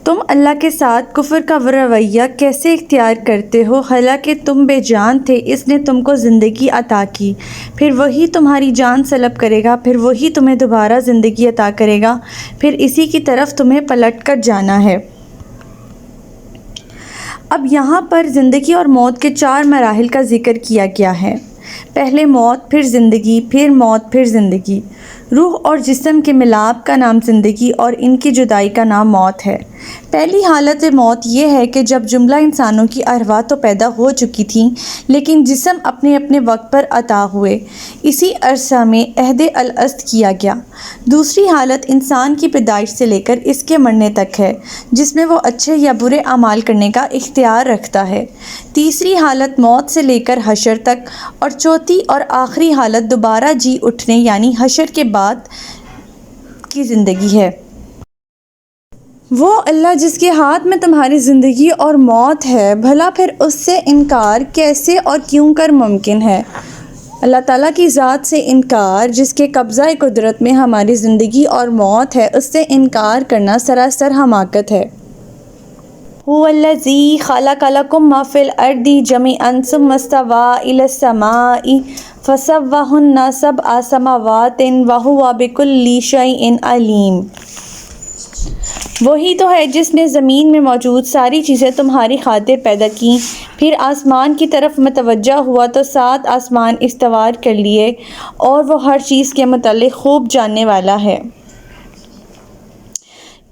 [SPEAKER 1] تم اللہ کے ساتھ کفر کا رویہ کیسے اختیار کرتے ہو، حالانکہ تم بے جان تھے، اس نے تم کو زندگی عطا کی، پھر وہی تمہاری جان سلب کرے گا، پھر وہی تمہیں دوبارہ زندگی عطا کرے گا، پھر اسی کی طرف تمہیں پلٹ کر جانا ہے۔ اب یہاں پر زندگی اور موت کے 4 مراحل کا ذکر کیا گیا ہے۔ پہلے موت، پھر زندگی، پھر موت، پھر زندگی۔ روح اور جسم کے ملاپ کا نام زندگی اور ان کی جدائی کا نام موت ہے۔ پہلی حالت موت یہ ہے کہ جب جملہ انسانوں کی ارواح تو پیدا ہو چکی تھیں لیکن جسم اپنے اپنے وقت پر عطا ہوئے، اسی عرصہ میں عہد الست کیا گیا۔ دوسری حالت انسان کی پیدائش سے لے کر اس کے مرنے تک ہے، جس میں وہ اچھے یا برے اعمال کرنے کا اختیار رکھتا ہے۔ تیسری حالت موت سے لے کر حشر تک، اور چوتھی اور آخری حالت دوبارہ جی اٹھنے یعنی حشر کے بعد کی زندگی ہے۔ وہ اللہ جس کے ہاتھ میں تمہاری زندگی اور موت ہے، بھلا پھر اس سے انکار کیسے اور کیوں کر ممکن ہے؟ اللہ تعالیٰ کی ذات سے انکار، جس کے قبضہ قدرت میں ہماری زندگی اور موت ہے، اس سے انکار کرنا سراسر حماقت ہے۔ هو الذی خلق لکم ما فی الارض جميعا ثم استوى الى السماء فسواہن 7 سماوات وهو بكل شیء علیم۔ وہی تو ہے جس نے زمین میں موجود ساری چیزیں تمہاری خاطر پیدا کیں، پھر آسمان کی طرف متوجہ ہوا تو 7 آسمان استوار کر لیے، اور وہ ہر چیز کے متعلق خوب جاننے والا ہے۔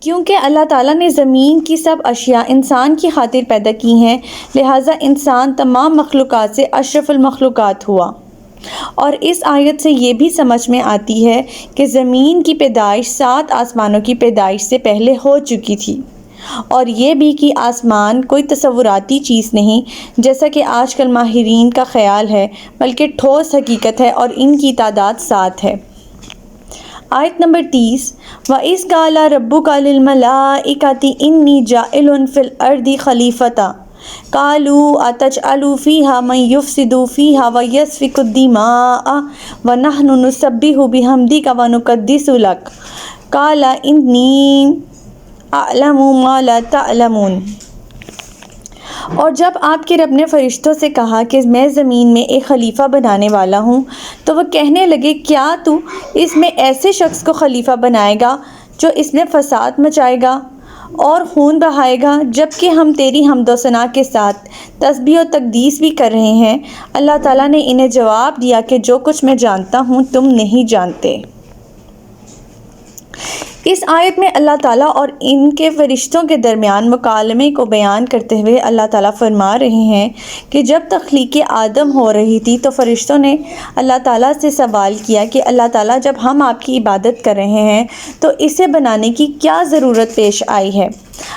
[SPEAKER 1] کیونکہ اللہ تعالیٰ نے زمین کی سب اشیاء انسان کی خاطر پیدا کی ہیں، لہٰذا انسان تمام مخلوقات سے اشرف المخلوقات ہوا۔ اور اس آیت سے یہ بھی سمجھ میں آتی ہے کہ زمین کی پیدائش 7 آسمانوں کی پیدائش سے پہلے ہو چکی تھی، اور یہ بھی کہ آسمان کوئی تصوراتی چیز نہیں جیسا کہ آج کل ماہرین کا خیال ہے، بلکہ ٹھوس حقیقت ہے، اور ان کی تعداد 7 ہے۔ آیت نمبر 30، وَإِذْ قَالَ رَبُّكَ لِلْمَلَائِكَةِ إِنِّي جَاعِلٌ فِي الْأَرْضِ خَلِيفَةً قَالُوا أَتَجْعَلُ فِيهَا مَن يُفْسِدُ فِيهَا وَيَسْفِكُ الدِّمَاءَ وَنَحْنُ نُسَبِّحُ بِحَمْدِكَ وَنُقَدِّسُ لَكَ قَالَ إِنِّي أَعْلَمُ مَا لَا تَعْلَمُونَ۔ اور جب آپ کے رب نے فرشتوں سے کہا کہ میں زمین میں ایک خلیفہ بنانے والا ہوں، تو وہ کہنے لگے، کیا تو اس میں ایسے شخص کو خلیفہ بنائے گا جو اس میں فساد مچائے گا اور خون بہائے گا، جبکہ ہم تیری حمد و ثنا کے ساتھ تسبیح و تقدیس بھی کر رہے ہیں۔ اللہ تعالیٰ نے انہیں جواب دیا کہ جو کچھ میں جانتا ہوں تم نہیں جانتے۔ اس آیت میں اللہ تعالیٰ اور ان کے فرشتوں کے درمیان مکالمے کو بیان کرتے ہوئے اللہ تعالیٰ فرما رہے ہیں کہ جب تخلیق آدم ہو رہی تھی تو فرشتوں نے اللہ تعالیٰ سے سوال کیا کہ اللہ تعالیٰ جب ہم آپ کی عبادت کر رہے ہیں تو اسے بنانے کی کیا ضرورت پیش آئی ہے؟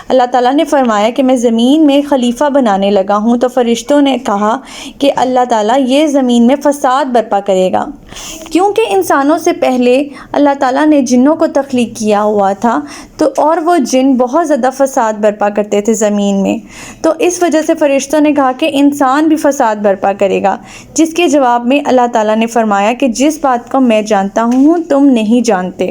[SPEAKER 1] اللہ تعالیٰ نے فرمایا کہ میں زمین میں خلیفہ بنانے لگا ہوں، تو فرشتوں نے کہا کہ اللہ تعالیٰ یہ زمین میں فساد برپا کرے گا، کیونکہ انسانوں سے پہلے اللہ تعالیٰ نے جنوں کو تخلیق کیا ہوا تھا، تو اور وہ جن بہت زیادہ فساد برپا کرتے تھے زمین میں، تو اس وجہ سے فرشتوں نے کہا کہ انسان بھی فساد برپا کرے گا، جس کے جواب میں اللہ تعالیٰ نے فرمایا کہ جس بات کو میں جانتا ہوں تم نہیں جانتے۔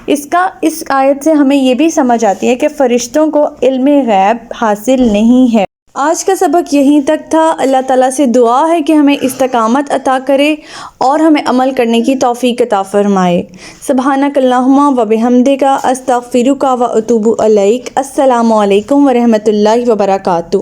[SPEAKER 1] اس آیت سے ہمیں یہ بھی سمجھ آتی ہے کہ فرشتوں کو علم غیب حاصل نہیں ہے۔ آج کا سبق یہیں تک تھا۔ اللہ تعالیٰ سے دعا ہے کہ ہمیں استقامت عطا کرے اور ہمیں عمل کرنے کی توفیق عطا فرمائے۔ سبحانک اللہم و بحمدک استغفرک و اتوب الیک۔ السلام علیکم ورحمۃ اللہ وبرکاتہ۔